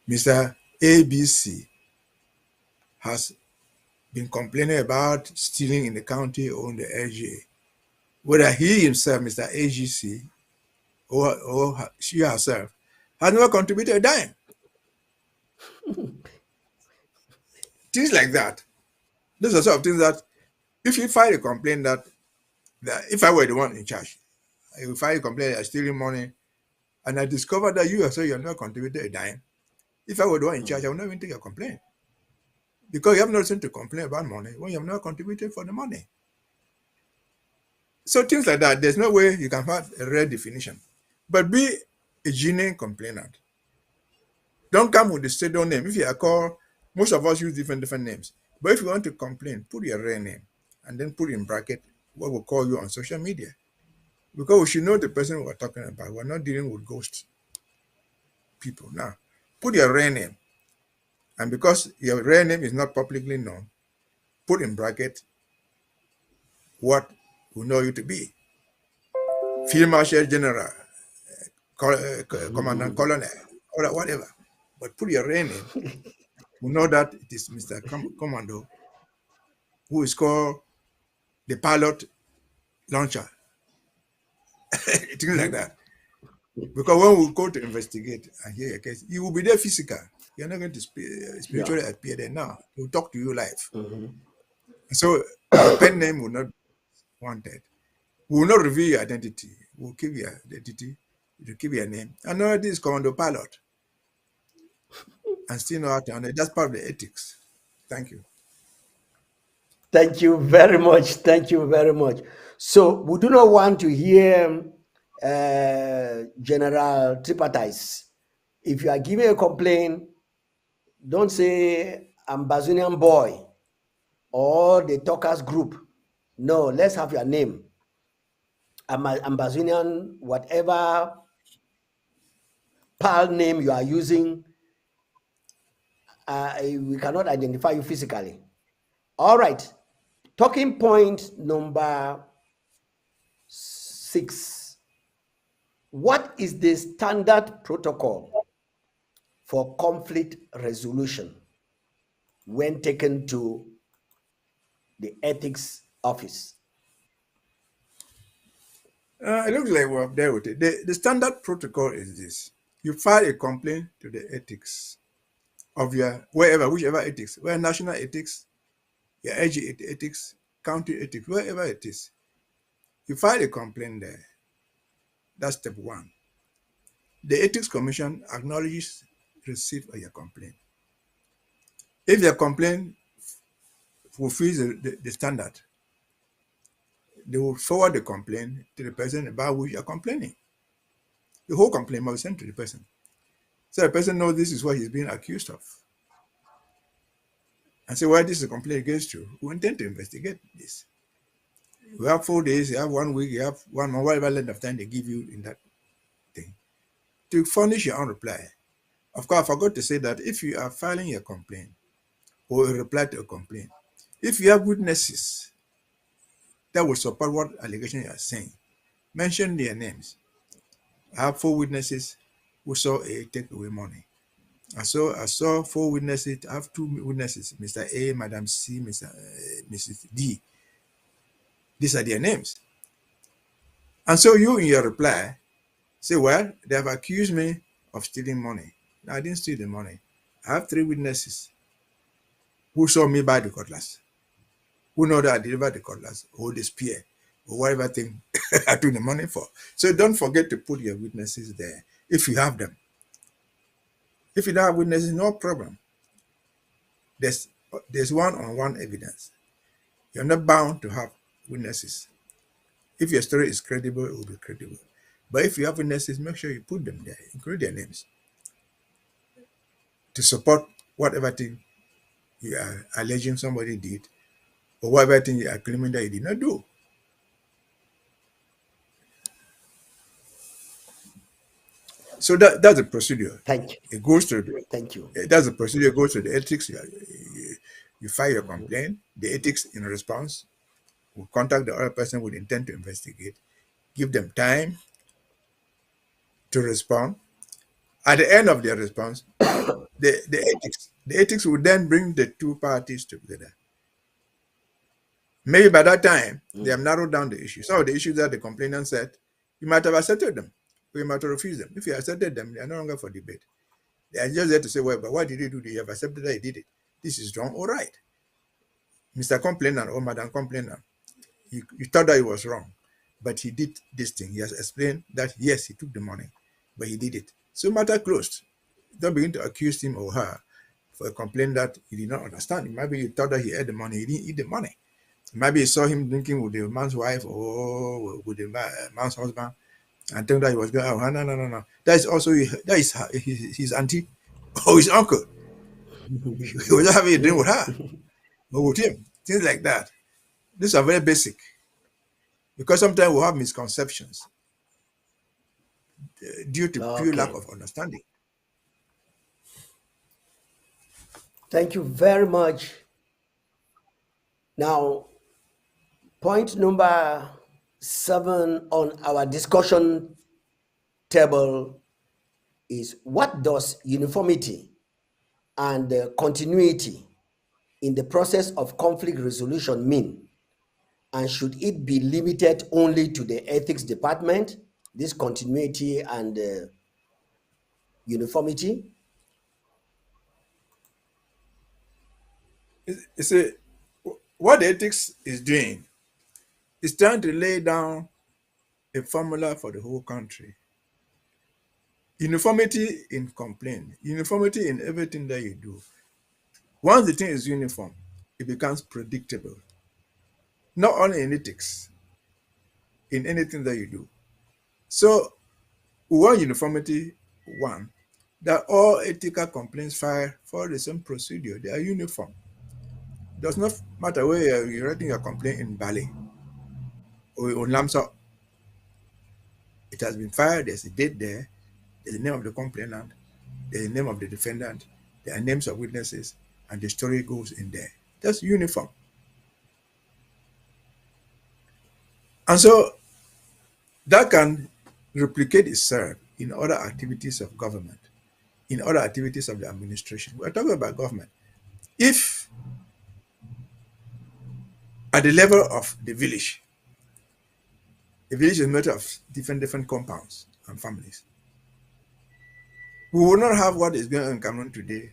Mr. ABC has been complaining about stealing in the county or in the LGA. Whether he himself, Mr. AGC, or she herself, has never contributed a dime. Things like that. Those are sort of things that if you file a complaint that if I were the one in charge, I will file a complaint that I'm stealing money, and I discover that you yourself you have not contributed a dime. If I were the one in charge, I would not even take a complaint. Because you have no reason to complain about money when you have not contributed for the money. So things like that, there's no way you can have a rare definition. But be a genuine complainant. Don't come with the pseudo name. If you are called, most of us use different names. But if you want to complain, put your real name and then put in bracket what we'll call you on social media. Because we should know the person we're talking about. We're not dealing with ghost people. Now, put your real name. And because your real name is not publicly known, put in bracket what we know you to be. Field Marshal General, Commandant Colonel, or whatever. But put your real name. We know that it is Mr. Commando, who is called the pilot launcher. Things like that. Because when we go to investigate and hear a case, you will be there physical. You're not going to spiritually appear there now. We'll talk to you live. So your pen name will not be wanted. We will not reveal your identity. We'll keep your identity. We'll keep your name. And now this is Commando Pilot. And still know how to handle it. That's part of the ethics. Thank you. Thank you very much. Thank you very much. So we do not want to hear general tripartite. If you are giving a complaint, don't say Ambazonian boy or the talkers group. No, let's have your name. Ambazonian, whatever PAL name you are using, we cannot identify you physically. All right. Talking point number 6. What is the standard protocol for conflict resolution when taken to the ethics office? It looks like we're up there with it. The standard protocol is this. You file a complaint to the ethics of your, whichever ethics, where national ethics, your LG ethics, county ethics, wherever it is. You file a complaint there. That's step 1. The Ethics Commission acknowledges receipt of your complaint. If your complaint fulfills the standard, they will forward the complaint to the person about which you are complaining. The whole complaint must be sent to the person. So the person knows this is what he's being accused of. And say, well, this is a complaint against you. We intend to investigate this. You have 4 days, you have 1 week, you have 1 month, whatever length of time they give you in that thing, to furnish your own reply. Of course, I forgot to say that if you are filing your complaint or a reply to a complaint, if you have witnesses that will support what allegation you are saying, mention their names. I have 4 witnesses who saw A take away money. I saw 4 witnesses. I have 2 witnesses, Mr. A, Madam C, Mrs. D. These are their names. And so you, in your reply, say, well, they have accused me of stealing money. No, I didn't steal the money. I have 3 witnesses who saw me buy the cutlass, who know that I delivered the cutlass or the spear or whatever thing I took the money for. So don't forget to put your witnesses there if you have them. If you don't have witnesses, no problem. There's one-on-one evidence. You're not bound to have witnesses. If your story is credible, it will be credible. But if you have witnesses, make sure you put them there, include their names, to support whatever thing you are alleging somebody did, or whatever thing you are claiming that he did not do. So that's the procedure. Thank you. It goes to Thank you. that's the procedure. It goes to the ethics. You file your complaint. The ethics in response will contact the other person with intent to investigate. Give them time to respond. At the end of their response, the ethics will then bring the two parties together. Maybe by that time they have narrowed down the issue. Some of the issues that the complainant said, you might have accepted them, or you might have refused them. If you accepted them, they are no longer for debate. They are just there to say, well, but why did he do this? You have accepted that he did it. This is wrong. All right. Mr. Complainant or Madam Complainant, you thought that it was wrong, but he did this thing. He has explained that, yes, he took the money, but he did it. So matter closed. Don't begin to accuse him or her for a complaint that he did not understand. Maybe you thought that he had the money. He didn't eat the money. Maybe you saw him drinking with the man's wife or with the man's husband and think that he was going, oh, no. That is also his auntie or his uncle. He was just having a drink with her or with him. Things like that. These are very basic. Because sometimes we have misconceptions due to pure lack of understanding. Thank you very much. Now, point number 7 on our discussion table is, what does uniformity and continuity in the process of conflict resolution mean? And should it be limited only to the ethics department, this continuity and uniformity? You see, what the ethics is doing is trying to lay down a formula for the whole country. Uniformity in complaint, uniformity in everything that you do. Once the thing is uniform, it becomes predictable. Not only in ethics, in anything that you do. So we want uniformity, one, that all ethical complaints filed follow the same procedure. They are uniform. It does not matter whether you're writing your complaint in Bali or in Lamsa. It has been filed, there's a date there, there's the name of the complainant, there's the name of the defendant, there are names of witnesses, and the story goes in there. That's uniform. And so that can replicate itself in other activities of government, in other activities of the administration. We're talking about government. If at the level of the village is made of different compounds and families, we will not have what is going on in Cameroon today,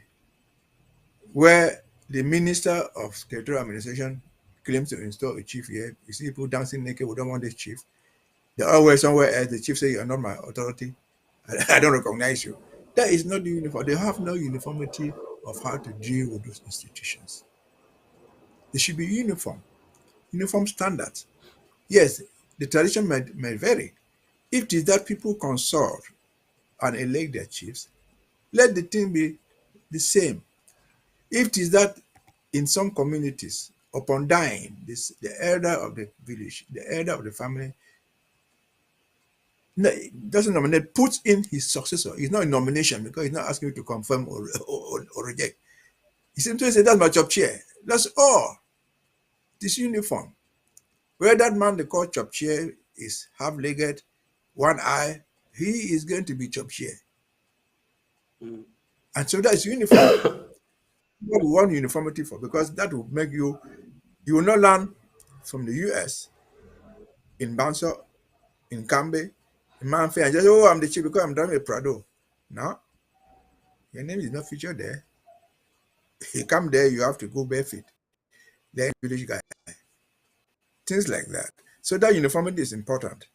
where the Minister of Territorial Administration claims to install a chief here. You see people dancing naked, we don't want this chief. They're always somewhere else. The chief says, you're not my authority. I don't recognize you. That is not the uniform. They have no uniformity of how to deal with those institutions. They should be uniform standards. Yes, the tradition may vary. If it is that people consult and elect their chiefs, let the thing be the same. If it is that in some communities, upon dying, the elder of the village, the elder of the family, doesn't nominate, puts in his successor. It's not a nomination because he's not asking you to confirm or reject. He simply says, that's my job chair. That's all. It is uniform. Where that man they call chop chair is half-legged, one eye, he is going to be chop chair. And so that is uniform. What we want uniformity for, because that will make you will not learn from the US in Banso, in Cambe, in Manfay, and just, oh, I'm the chief because I'm driving a Prado. No, your name is not featured there. You come there, you have to go barefoot. Then village guy. Things like that. So that uniformity is important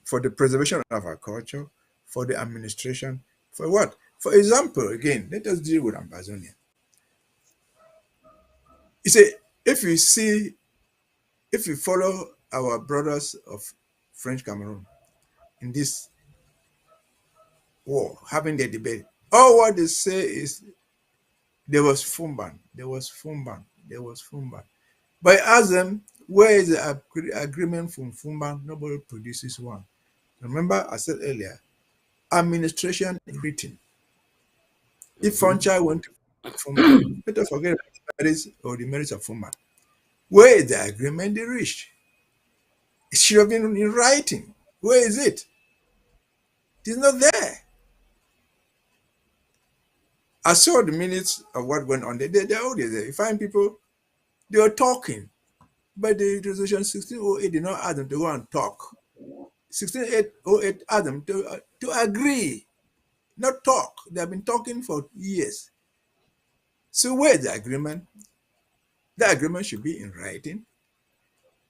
for the preservation of our culture, for the administration, for what? For example, again, let us deal with Ambazonia. You say, if you see, if you follow our brothers of French Cameroon in this war, having their debate, all what they say is there was Fumban, there was Fumban, there was Fumban. But I ask them, where is the agreement from Fumban? Nobody produces one. Remember, I said earlier, administration is written. If Franchise went to Fumban, let us forget about the merits or the merits of Fumban. Where is the agreement they reached? It should have been in writing. Where is it? It is not there. I saw the minutes of what went on there. They're always there. You find people, they were talking, but the resolution 1608 did not ask them to go and talk. 1608 asked them to agree, not talk. They have been talking for years. So where's the agreement? The agreement should be in writing.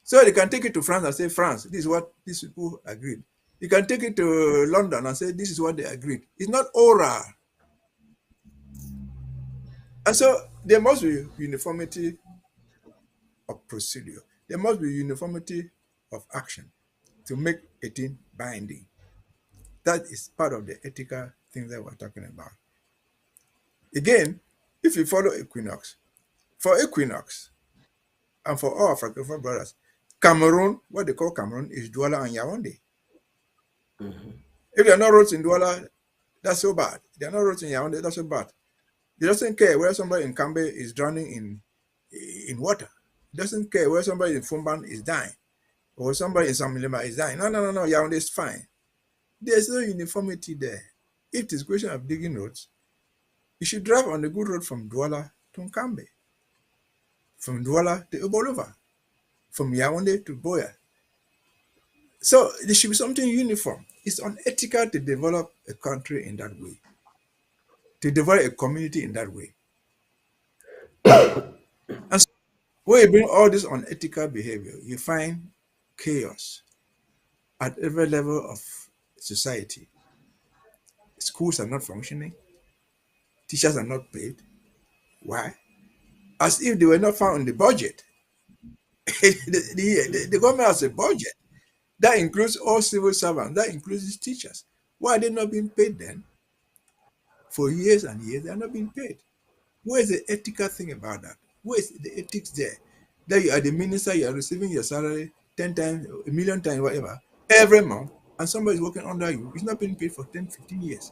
So they can take it to France and say, France, this is what these people agreed. You can take it to London and say, this is what they agreed. It's not oral. And so there must be uniformity of procedure. There must be uniformity of action to make a thing binding. That is part of the ethical thing that we're talking about. Again, if you follow Equinox, for Equinox and for all Francophone brothers, Cameroon, what they call Cameroon is Douala and Yaoundé. If they are not roots in Douala, that's so bad. They are not roots in Yaoundé, that's so bad. He doesn't care where somebody in Kambe is drowning in water. He doesn't care where somebody in Fumban is dying or somebody in Samilema is dying. No, Yaoundé is fine. There's no uniformity there. If it is a question of digging roads, you should drive on the good road from Douala to Nkambe, from Douala to Obolova, from Yaoundé to Boya. So there should be something uniform. It's unethical to develop a country in that way, to develop a community in that way. And so when you bring all this unethical behavior, you find chaos at every level of society. Schools are not functioning, teachers are not paid. Why? As if they were not found in the budget. The government has a budget that includes all civil servants, that includes teachers. Why are they not being paid then? For years and years, they are not being paid. Where is the ethical thing about that? Where is the ethics there? That you are the minister, you are receiving your salary 10 times, a million times, whatever, every month, and somebody is working under you. He's not being paid for 10, 15 years.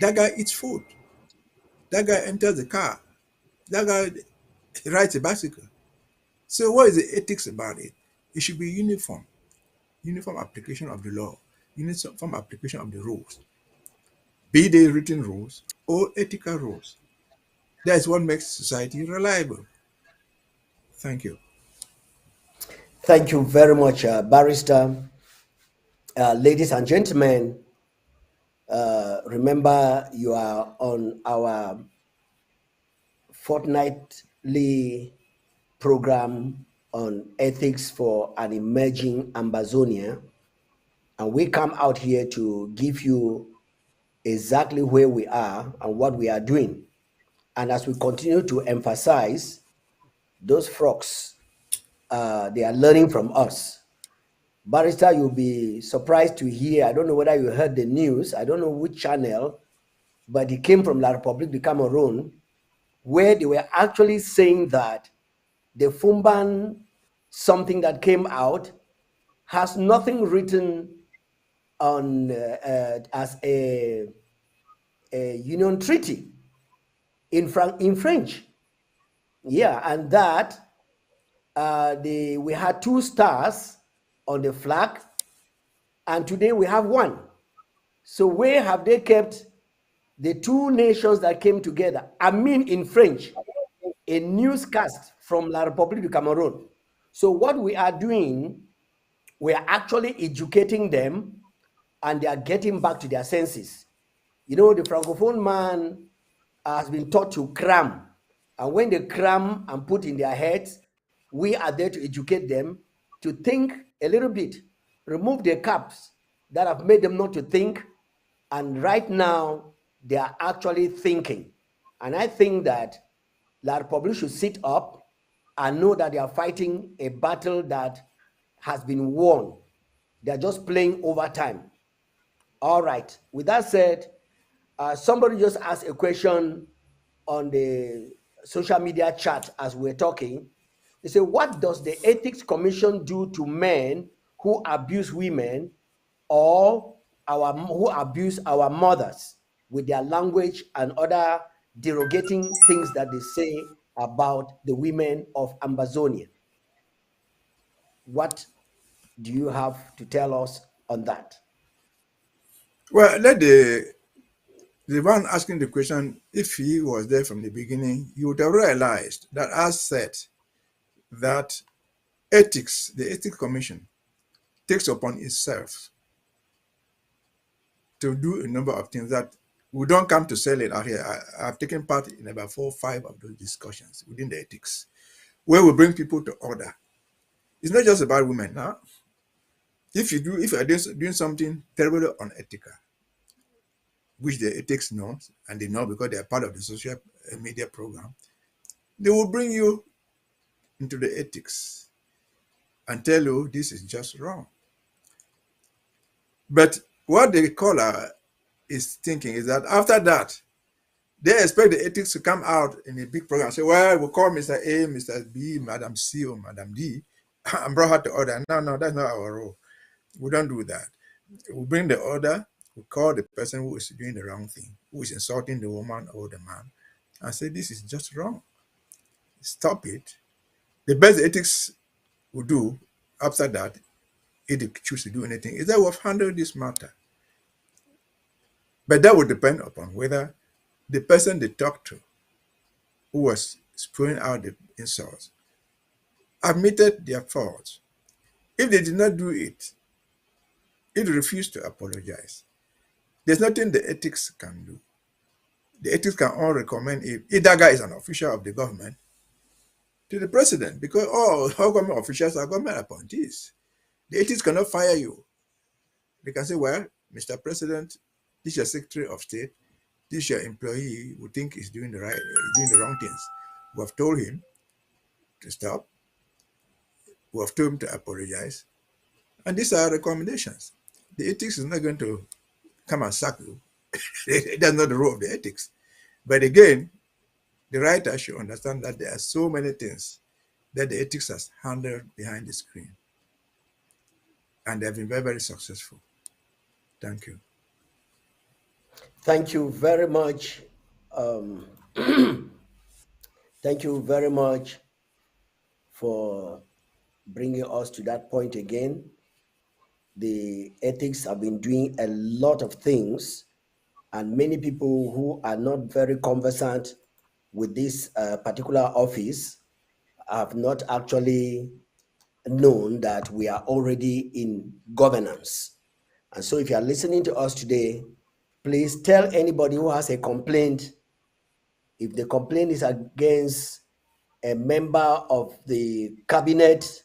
That guy eats food. That guy enters the car. That guy rides a bicycle. So what is the ethics about it? It should be uniform application of the law, uniform application of the rules, be they written rules or ethical rules. That is what makes society reliable. Thank you. Thank you very much, Barrister. Ladies and gentlemen, remember you are on our fortnightly program on ethics for an emerging Ambazonia. And we come out here to give you exactly where we are and what we are doing. And as we continue to emphasize, those frogs, they are learning from us. Barrister, you'll be surprised to hear, I don't know whether you heard the news, I don't know which channel, but it came from La République du Cameroon, where they were actually saying that the Fumban something that came out has nothing written on as a union treaty in French. Yeah, and that we had 2 stars on the flag, and today we have 1. So where have they kept the 2 nations that came together? I mean, in French, a newscast from La République du Cameroon. So what we are doing, we are actually educating them, and they are getting back to their senses. You know, the Francophone man has been taught to cram. And when they cram and put in their heads, we are there to educate them to think a little bit, remove the caps that have made them not to think, And right now, they are actually thinking. And I think that La Republic should sit up and know that they are fighting a battle that has been won. They are just playing overtime. All right. With that said, somebody just asked a question on the social media chat as we're talking. They say, what does the Ethics Commission do to men who abuse women or who abuse our mothers with their language and other derogating things that they say about the women of Amazonia? What do you have to tell us on that? Well, let the one asking the question, if he was there from the beginning, he would have realized that, as said, that the Ethics Commission, takes upon itself to do a number of things that we don't come to sell it out here. I've taken part in about 4 or 5 of those discussions within the ethics, where we bring people to order. It's not just about women now. If you are doing something terribly unethical, which the ethics know, and they know because they are part of the social media program, they will bring you into the ethics and tell you this is just wrong. But what the caller is thinking is that after that, they expect the ethics to come out in a big program. Say, well, we'll call Mr. A, Mr. B, Madam C, or Madam D, and brought her to order. No, that's not our role. We don't do that. We bring the order, we call the person who is doing the wrong thing, who is insulting the woman or the man, and say, this is just wrong. Stop it. The best ethics will do after that, if they choose to do anything, is that we've handled this matter. But that would depend upon whether the person they talked to, who was spewing out the insults, admitted their faults. If they did not do it, if they refused to apologize, there's nothing the ethics can do. The ethics can only recommend, if that guy is an official of the government, to the president, because all government officials are government appointees. The ethics cannot fire you. They can say, well, Mr. President, this is your Secretary of State, this is your employee who think is doing the wrong things. We have told him to stop. We have told him to apologize. And these are recommendations. The ethics is not going to come and sack you. That's not the role of the ethics. But again, the writer should understand that there are so many things that the ethics has handled behind the screen. And they've been very, very successful. Thank you. Thank you very much. Thank you very much for bringing us to that point again. The ethics have been doing a lot of things, and many people who are not very conversant with this particular office have not actually known that we are already in governance. And so if you are listening to us today, please tell anybody who has a complaint. If the complaint is against a member of the cabinet,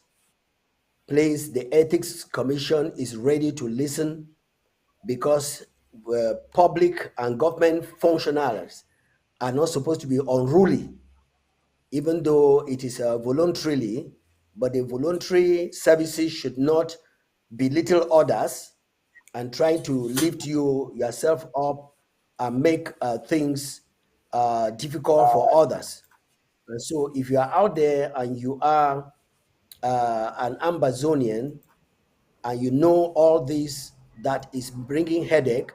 please, the Ethics Commission is ready to listen, because public and government functionaries are not supposed to be unruly, even though it is voluntarily, but the voluntary services should not belittle others and try to lift yourself up and make things difficult for others. And so if you are out there and you are an Amazonian and you know all this that is bringing headache,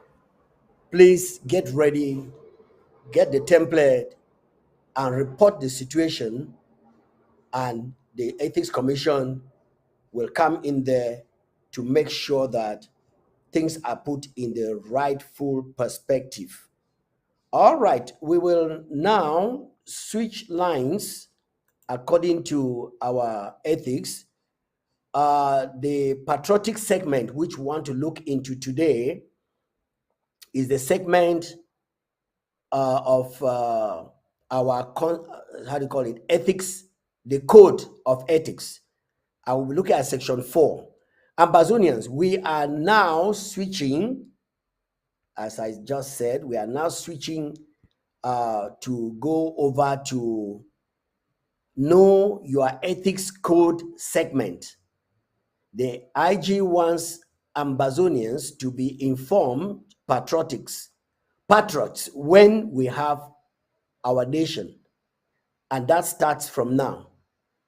please get ready, get the template, and report the situation, and the Ethics Commission will come in there to make sure that things are put in the rightful perspective. All right, we will now switch lines according to our ethics. The patriotic segment, which we want to look into today, is the segment of our how do you call it, ethics, the code of ethics. I will be looking at section 4. Ambazonians, we are now switching as I just said, we are now switching to go over to Know Your Ethics Code segment. The IG wants Ambazonians to be informed patriots when we have our nation, and that starts from now.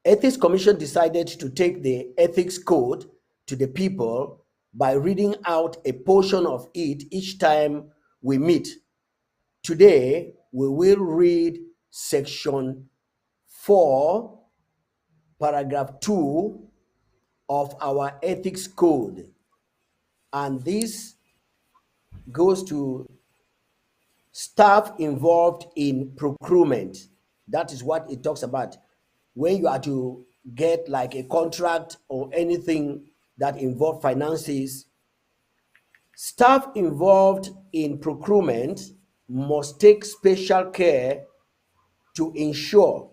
Ethics Commission decided to take the ethics code to the people by reading out a portion of it each time we meet. Today, we will read section 4, paragraph 2 of our ethics code. And this goes to staff involved in procurement. That is what it talks about. When you are to get like a contract or anything that involve finances, staff involved in procurement must take special care to ensure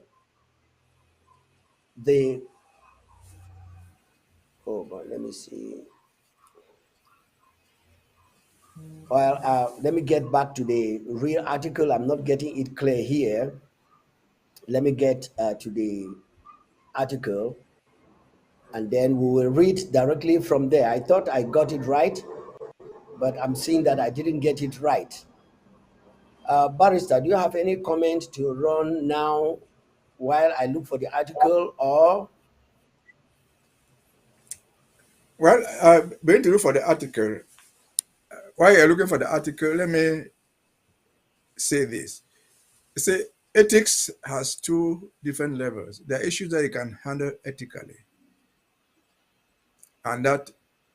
the let me see. Well, let me get back to the real article. I'm not getting it clear here. Let me get to the article, and then we will read directly from there. I thought I got it right, but I'm seeing that I didn't get it right. Barrister, do you have any comment to run now while I look for the article, or? Well, going to look for the article. While you're looking for the article, let me say this. Say ethics has two different levels. There are issues that you can handle ethically, and that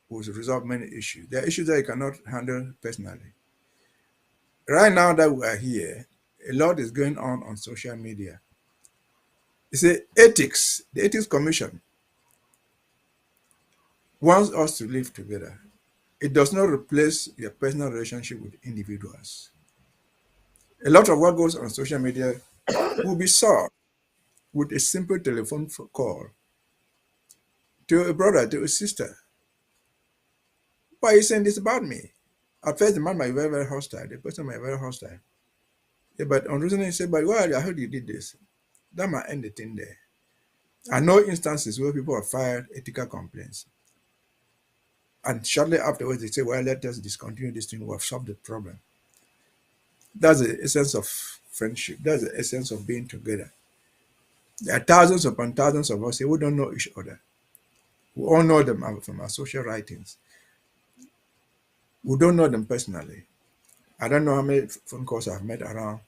will resolve many issues. There are issues that you cannot handle personally. Right now that we are here, a lot is going on social media. You see, ethics, the Ethics Commission wants us to live together. It does not replace your personal relationship with individuals. A lot of what goes on social media will be solved with a simple telephone call to a brother, to a sister. Why are you saying this about me? At first, the man might be very, very hostile. The person might be very hostile. Yeah, but on reasoning, he said, but well, I heard you did this. That might end the thing there. I know instances where people have filed ethical complaints. And shortly afterwards, they say, well, let us discontinue this thing. We have solved the problem. That's the essence of friendship. That's the essence of being together. There are thousands upon thousands of us here who don't know each other. We all know them from our social writings. We don't know them personally. I don't know how many phone calls I've made around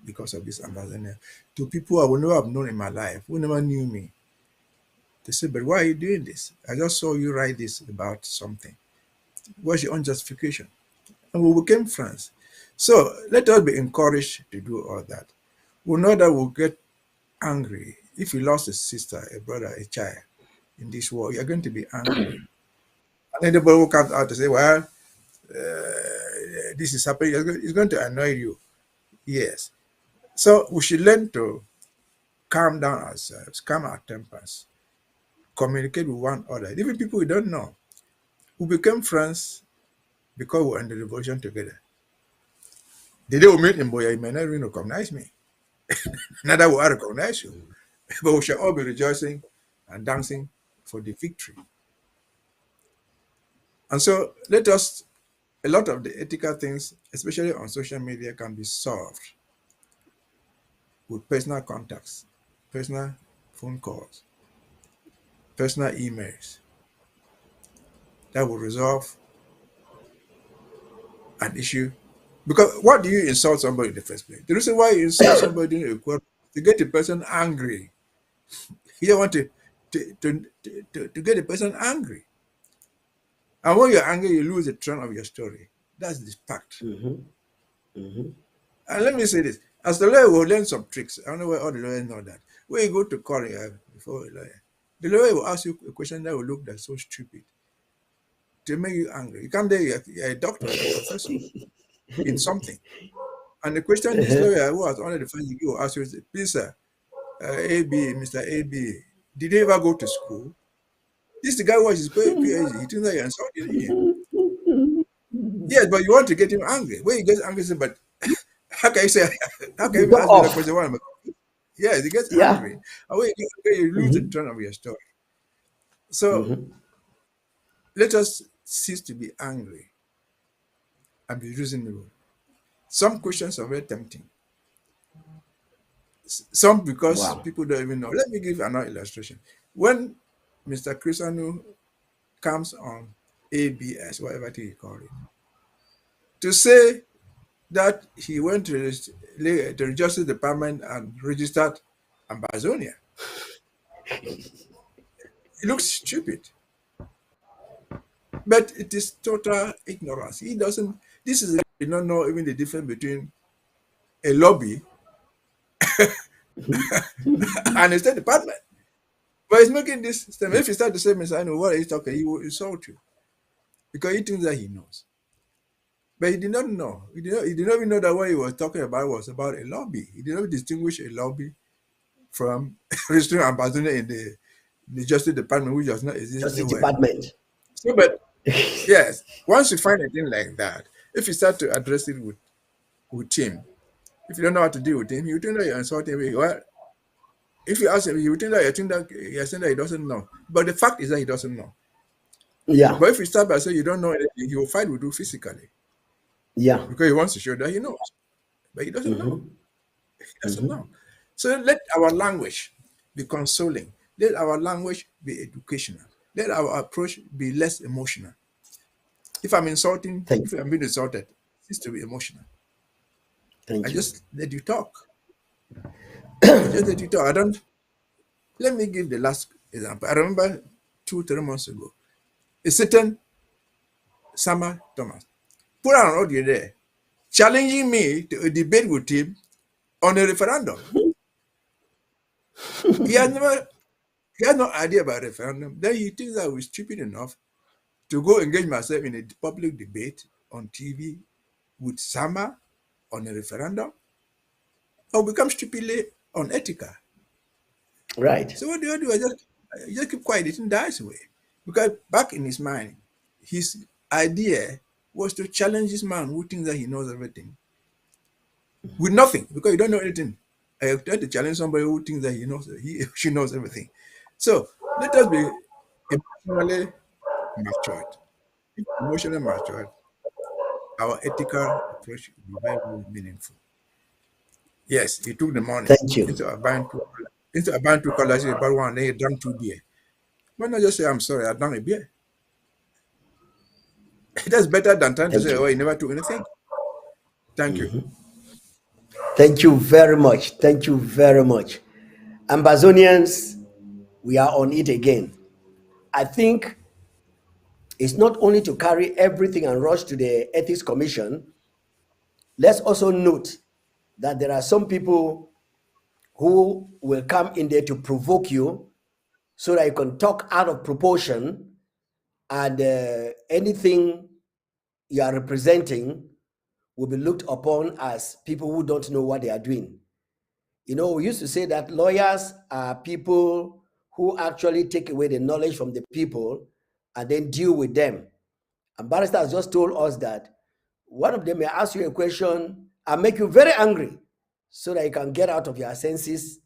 because of this ambassador to people I would never have known in my life, who never knew me. They say, but why are you doing this? I just saw you write this about something. What's your own justification? And we became friends. So let us be encouraged to do all that. We know that we'll get angry. If you lost a sister, a brother, a child in this world, you're going to be angry. And then the boy will come out to say, well, this is happening. It's going to annoy you. Yes. So we should learn to calm down ourselves, calm our tempers, communicate with one another. Even people we don't know. We became friends because we're in the revolution together. The day we meet in Boya, you may not even recognize me. Neither will I recognize you. But we shall all be rejoicing and dancing for the victory. And so a lot of the ethical things, especially on social media, can be solved with personal contacts, personal phone calls, personal emails that will resolve an issue. Because what do you insult somebody in the first place? The reason why you insult somebody in a quarrel to get the person angry. You don't want to get the person angry. And when you're angry, you lose the trend of your story. That's the fact. And let me say this. As the lawyer will learn some tricks. I don't know where all the lawyers know that. When you go to court before a lawyer, the lawyer will ask you a question that will look like so stupid to make you angry. You come there, you're a doctor, you're a professor in something. And the question this lawyer who has only the first degree will ask you is, please, sir, AB, Mr. AB, did you ever go to school? This is the guy who has his PhD. He thinks that you're insulting him. Yes, but you want to get him angry. When he gets angry, say, but how can you say, how can You you go ask me that off. question? Why am I? Yes, he gets Yeah. angry. And when you get angry, you lose the tone of your story. So let us cease to be angry and be reasonable. Some questions are very tempting. Some because Wow. people don't even know. Let me give another illustration. When Mr. Crisano comes on ABS, whatever thing you call it, to say that he went to the Justice Department and registered Ambazonia, it looks stupid. But it is total ignorance. He doesn't, this is, he don't know even the difference between a lobby and a State Department. But he's making this statement. If you start to say, Mr. I know what he's talking, he will insult you because he thinks that he knows. But he did not know. He did not even know that what he was talking about was about a lobby. He did not distinguish a lobby from registering ambassador in the Justice Department, which does not exist Justice anywhere. Department. So, but yes, once you find a thing like that, if you start to address it with him, if you don't know how to deal with him, you think that you're insulting him. Well, if you ask him, you think that you're saying that he doesn't know. But the fact is that he doesn't know. Yeah. But if you start by saying you don't know anything, he will fight with you physically Yeah. because he wants to show that he knows. But he doesn't know. He doesn't know. So let our language be consoling. Let our language be educational. Let our approach be less emotional. If I'm insulting, Thank if I'm being insulted, it's to be emotional. I thank you. just let you talk. I just let you talk. I don't. Let me give the last example. I remember 2, 3 months ago, a certain Summer Thomas put out an audio there challenging me to a debate with him on a referendum. He has never, he has no idea about referendum. Then he thinks I was stupid enough to go engage myself in a public debate on TV with Sama on a referendum. I'll become stupidly unethical. Right. So what do I do? I just keep quiet. It didn't die away. Because back in his mind, his idea was to challenge this man who thinks that he knows everything with nothing, because you don't know anything. I try to challenge somebody who thinks that she knows everything. So let us be emotionally matured. If emotionally matured, our ethical approach will be very, very meaningful. Yes, he took the money Thank you. into a buying 2 colors, he bought one, and then he drank 2 beer. Why not just say, I'm sorry, I drank a beer? That's better than trying to Thank say, you. oh, he never took anything. Thank you. Thank you very much. Thank you very much. Ambazonians, we are on it again. I think it's not only to carry everything and rush to the Ethics Commission. Let's also note that there are some people who will come in there to provoke you so that you can talk out of proportion, and anything you are representing will be looked upon as people who don't know what they are doing. You know, we used to say that lawyers are people who actually take away the knowledge from the people and then deal with them. And Barrister has just told us that one of them may ask you a question and make you very angry so that you can get out of your senses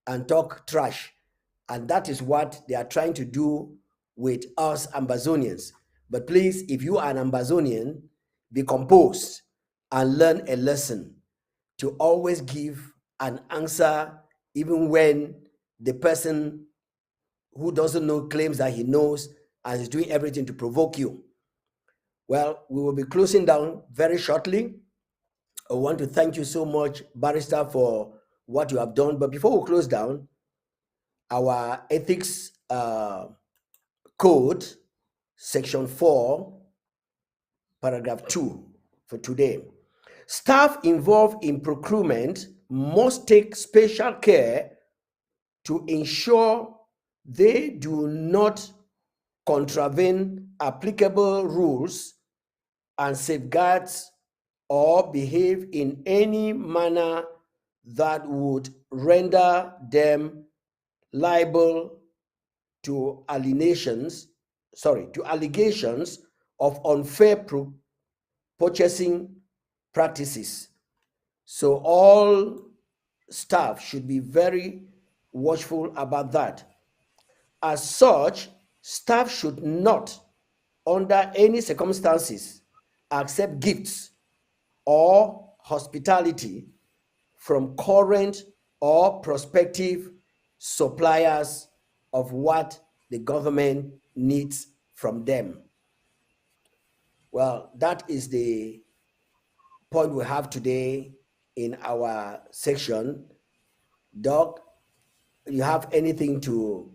and talk trash. And that is what they are trying to do with us Ambazonians. But please, if you are an Ambazonian, be composed and learn a lesson to always give an answer even when the person who doesn't know claims that he knows and is doing everything to provoke you. Well, we will be closing down very shortly. I want to thank you so much, Barrister, for what you have done. But before we close down, our ethics code, section 4, paragraph 2 for today. Staff involved in procurement must take special care to ensure they do not contravene applicable rules and safeguards or behave in any manner that would render them liable to allegations of unfair purchasing practices. So all staff should be very watchful about that. As such, staff should not, under any circumstances, accept gifts or hospitality from current or prospective suppliers of what the government needs from them. Well, that is the point we have today in our section. Doc, you have anything to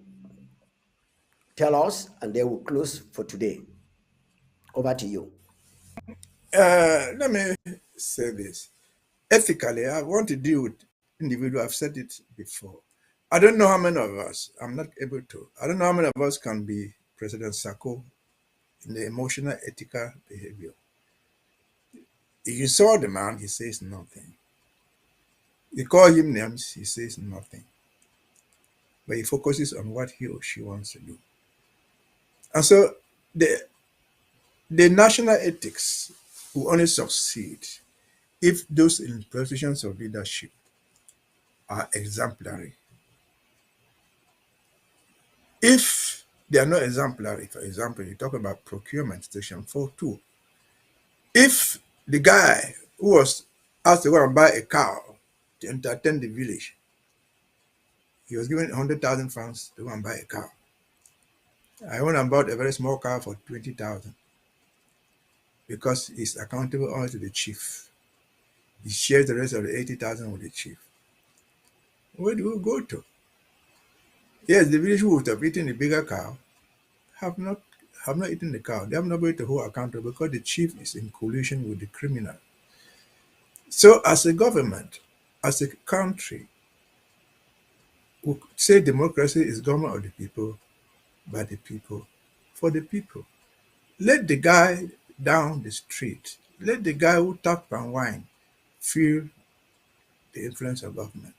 tell us? And then we'll close for today. Over to you. Let me say this. Ethically, I want to deal with individual. I've said it before. I don't know how many of us, I'm not able to, I don't know how many of us can be President Sako in the emotional, ethical behavior. If you saw the man, he says nothing. You call him names, he says nothing. But he focuses on what he or she wants to do. And so the national ethics will only succeed if those in positions of leadership are exemplary. If they are not exemplary, for example, you talk about procurement, section 4.2. If the guy who was asked to go and buy a cow to entertain the village, he was given 100,000 francs to go and buy a cow. I went and bought a very small cow for 20,000 because he's accountable only to the chief. He shares the rest of the 80,000 with the chief. Where do we go to? Yes, the village who would have eaten the bigger cow have not eaten the cow. They have nobody to hold accountable because the chief is in collusion with the criminal. So as a government, as a country, we say democracy is government of the people, by the people, for the people. Let the guy down the street, let the guy who tap and wine feel the influence of government.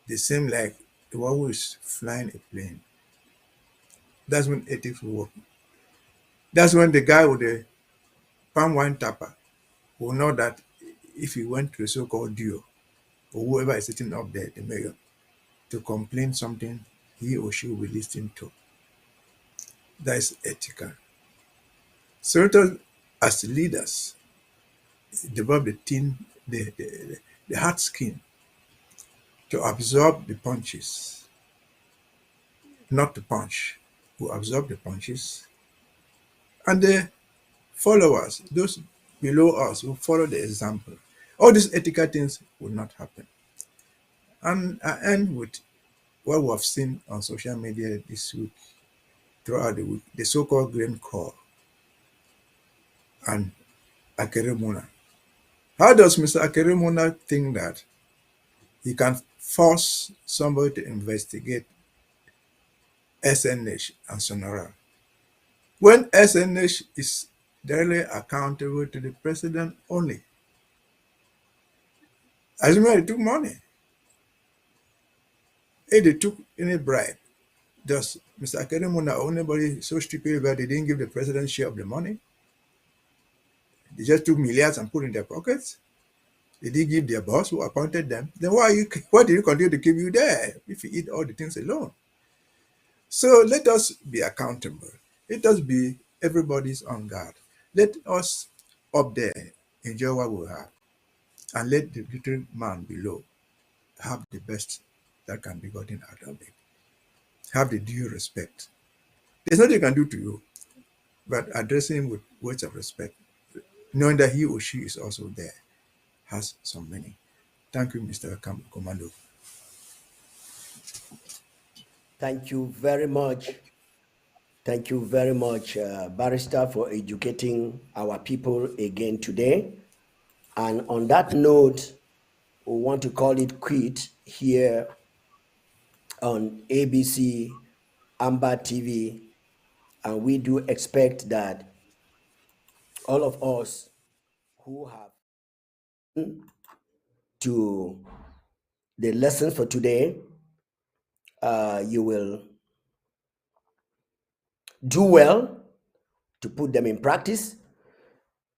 The same like the one who is flying a plane. That's when ethics will work. That's when the guy with the palm wine tapper will know that if he went to the so-called duo, or whoever is sitting up there, the mayor, to complain something, he or she will be listening to. That is ethical. So let us, as leaders, develop the hard skin to absorb the punches, not to punch, who absorb the punches, and the followers, those below us who follow the example. All these ethical things will not happen. And I end with what we have seen on social media this week, throughout the week, the so-called Green Corps and Akeremona. How does Mr. Akeremona think that he can force somebody to investigate SNH and Sonora when SNH is directly accountable to the president only? Assuming they took money. If they took any bribe, does Mr. Akeremona or anybody so stupid that they didn't give the president share of the money? They just took milliards and put in their pockets? They didn't give their boss who appointed them? Then why do you continue to keep you there if you eat all the things alone? So let us be accountable. Let us be everybody's on guard. Let us up there enjoy what we have, and let the little man below have the best that can be gotten out of it. Have the due respect. There's nothing you can do to you, but addressing him with words of respect, knowing that he or she is also there, has some meaning. Thank you, Mr. Commando. Thank you very much. Thank you very much, Barrister, for educating our people again today. And on that note, we want to call it quit here on ABC Amber TV. And we do expect that all of us who have to the lessons for today, you will do well to put them in practice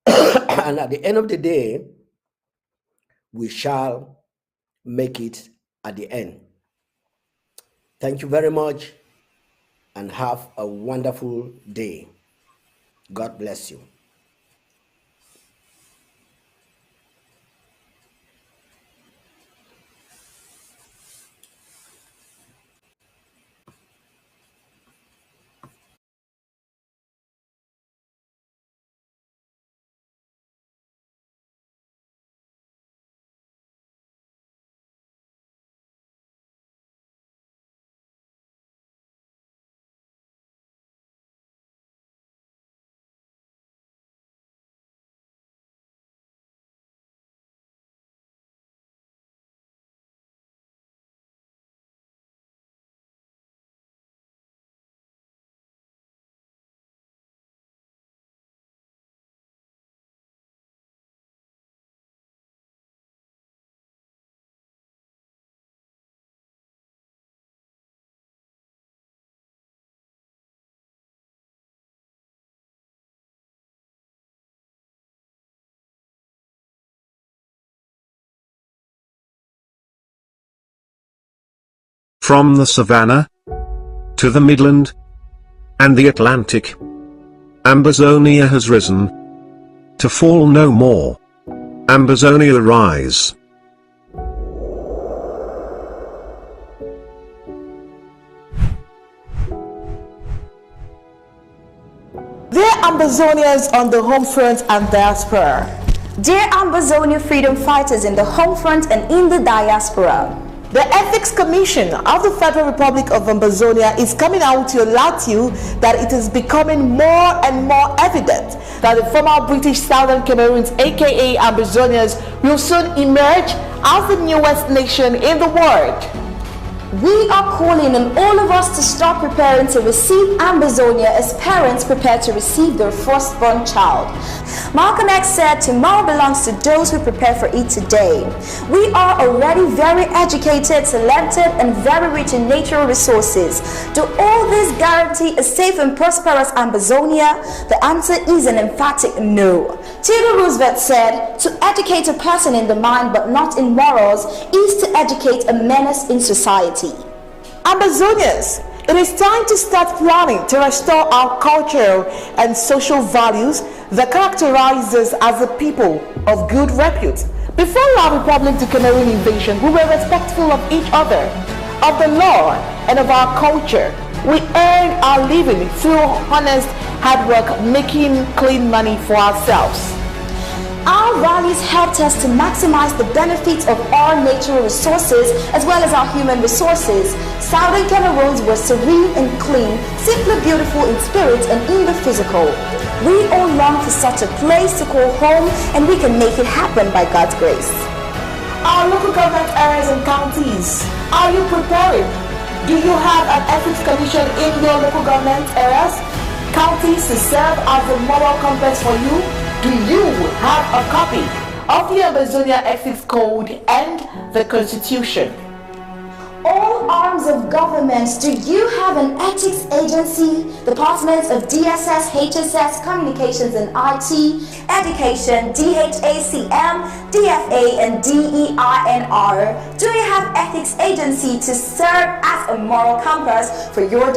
And at the end of the day, we shall make it at the end. Thank you very much and have a wonderful day. God bless you. From the savannah to the Midland and the Atlantic, Ambazonia has risen to fall no more. Ambazonia rise. Dear Ambazonians on the home front and diaspora. Dear Ambazonia freedom fighters in the home front and in the diaspora. The Ethics Commission of the Federal Republic of Ambazonia is coming out to alert you that it is becoming more and more evident that the former British Southern Cameroons, aka Ambazonians, will soon emerge as the newest nation in the world. We are calling on all of us to start preparing to receive Ambazonia as parents prepare to receive their firstborn child. Malcolm X said, tomorrow belongs to those who prepare for it today. We are already very educated, talented, and very rich in natural resources. Do all this guarantee a safe and prosperous Ambazonia? The answer is an emphatic no. Theodore Roosevelt said, to educate a person in the mind but not in morals is to educate a menace in society. Ambazonians, it is time to start planning to restore our cultural and social values that characterize us as a people of good repute. Before our Republic to Cameroon invasion, we were respectful of each other, of the law, and of our culture. We earned our living through honest hard work, making clean money for ourselves. Our values helped us to maximize the benefits of our natural resources as well as our human resources. Southern Cameroons were serene and clean, simply beautiful in spirit and in the physical. We all long for such a place to call home, and we can make it happen by God's grace. Our local government areas and counties, are you prepared? Do you have an ethics commission in your local government areas, counties to serve as a moral compass for you? Do you have a copy of the Ambazonia Ethics Code and the Constitution? All arms of government, do you have an ethics agency? Departments of DSS, HSS, Communications and IT, Education, DHACM, DFA and DEINR. Do you have ethics agency to serve as a moral compass for your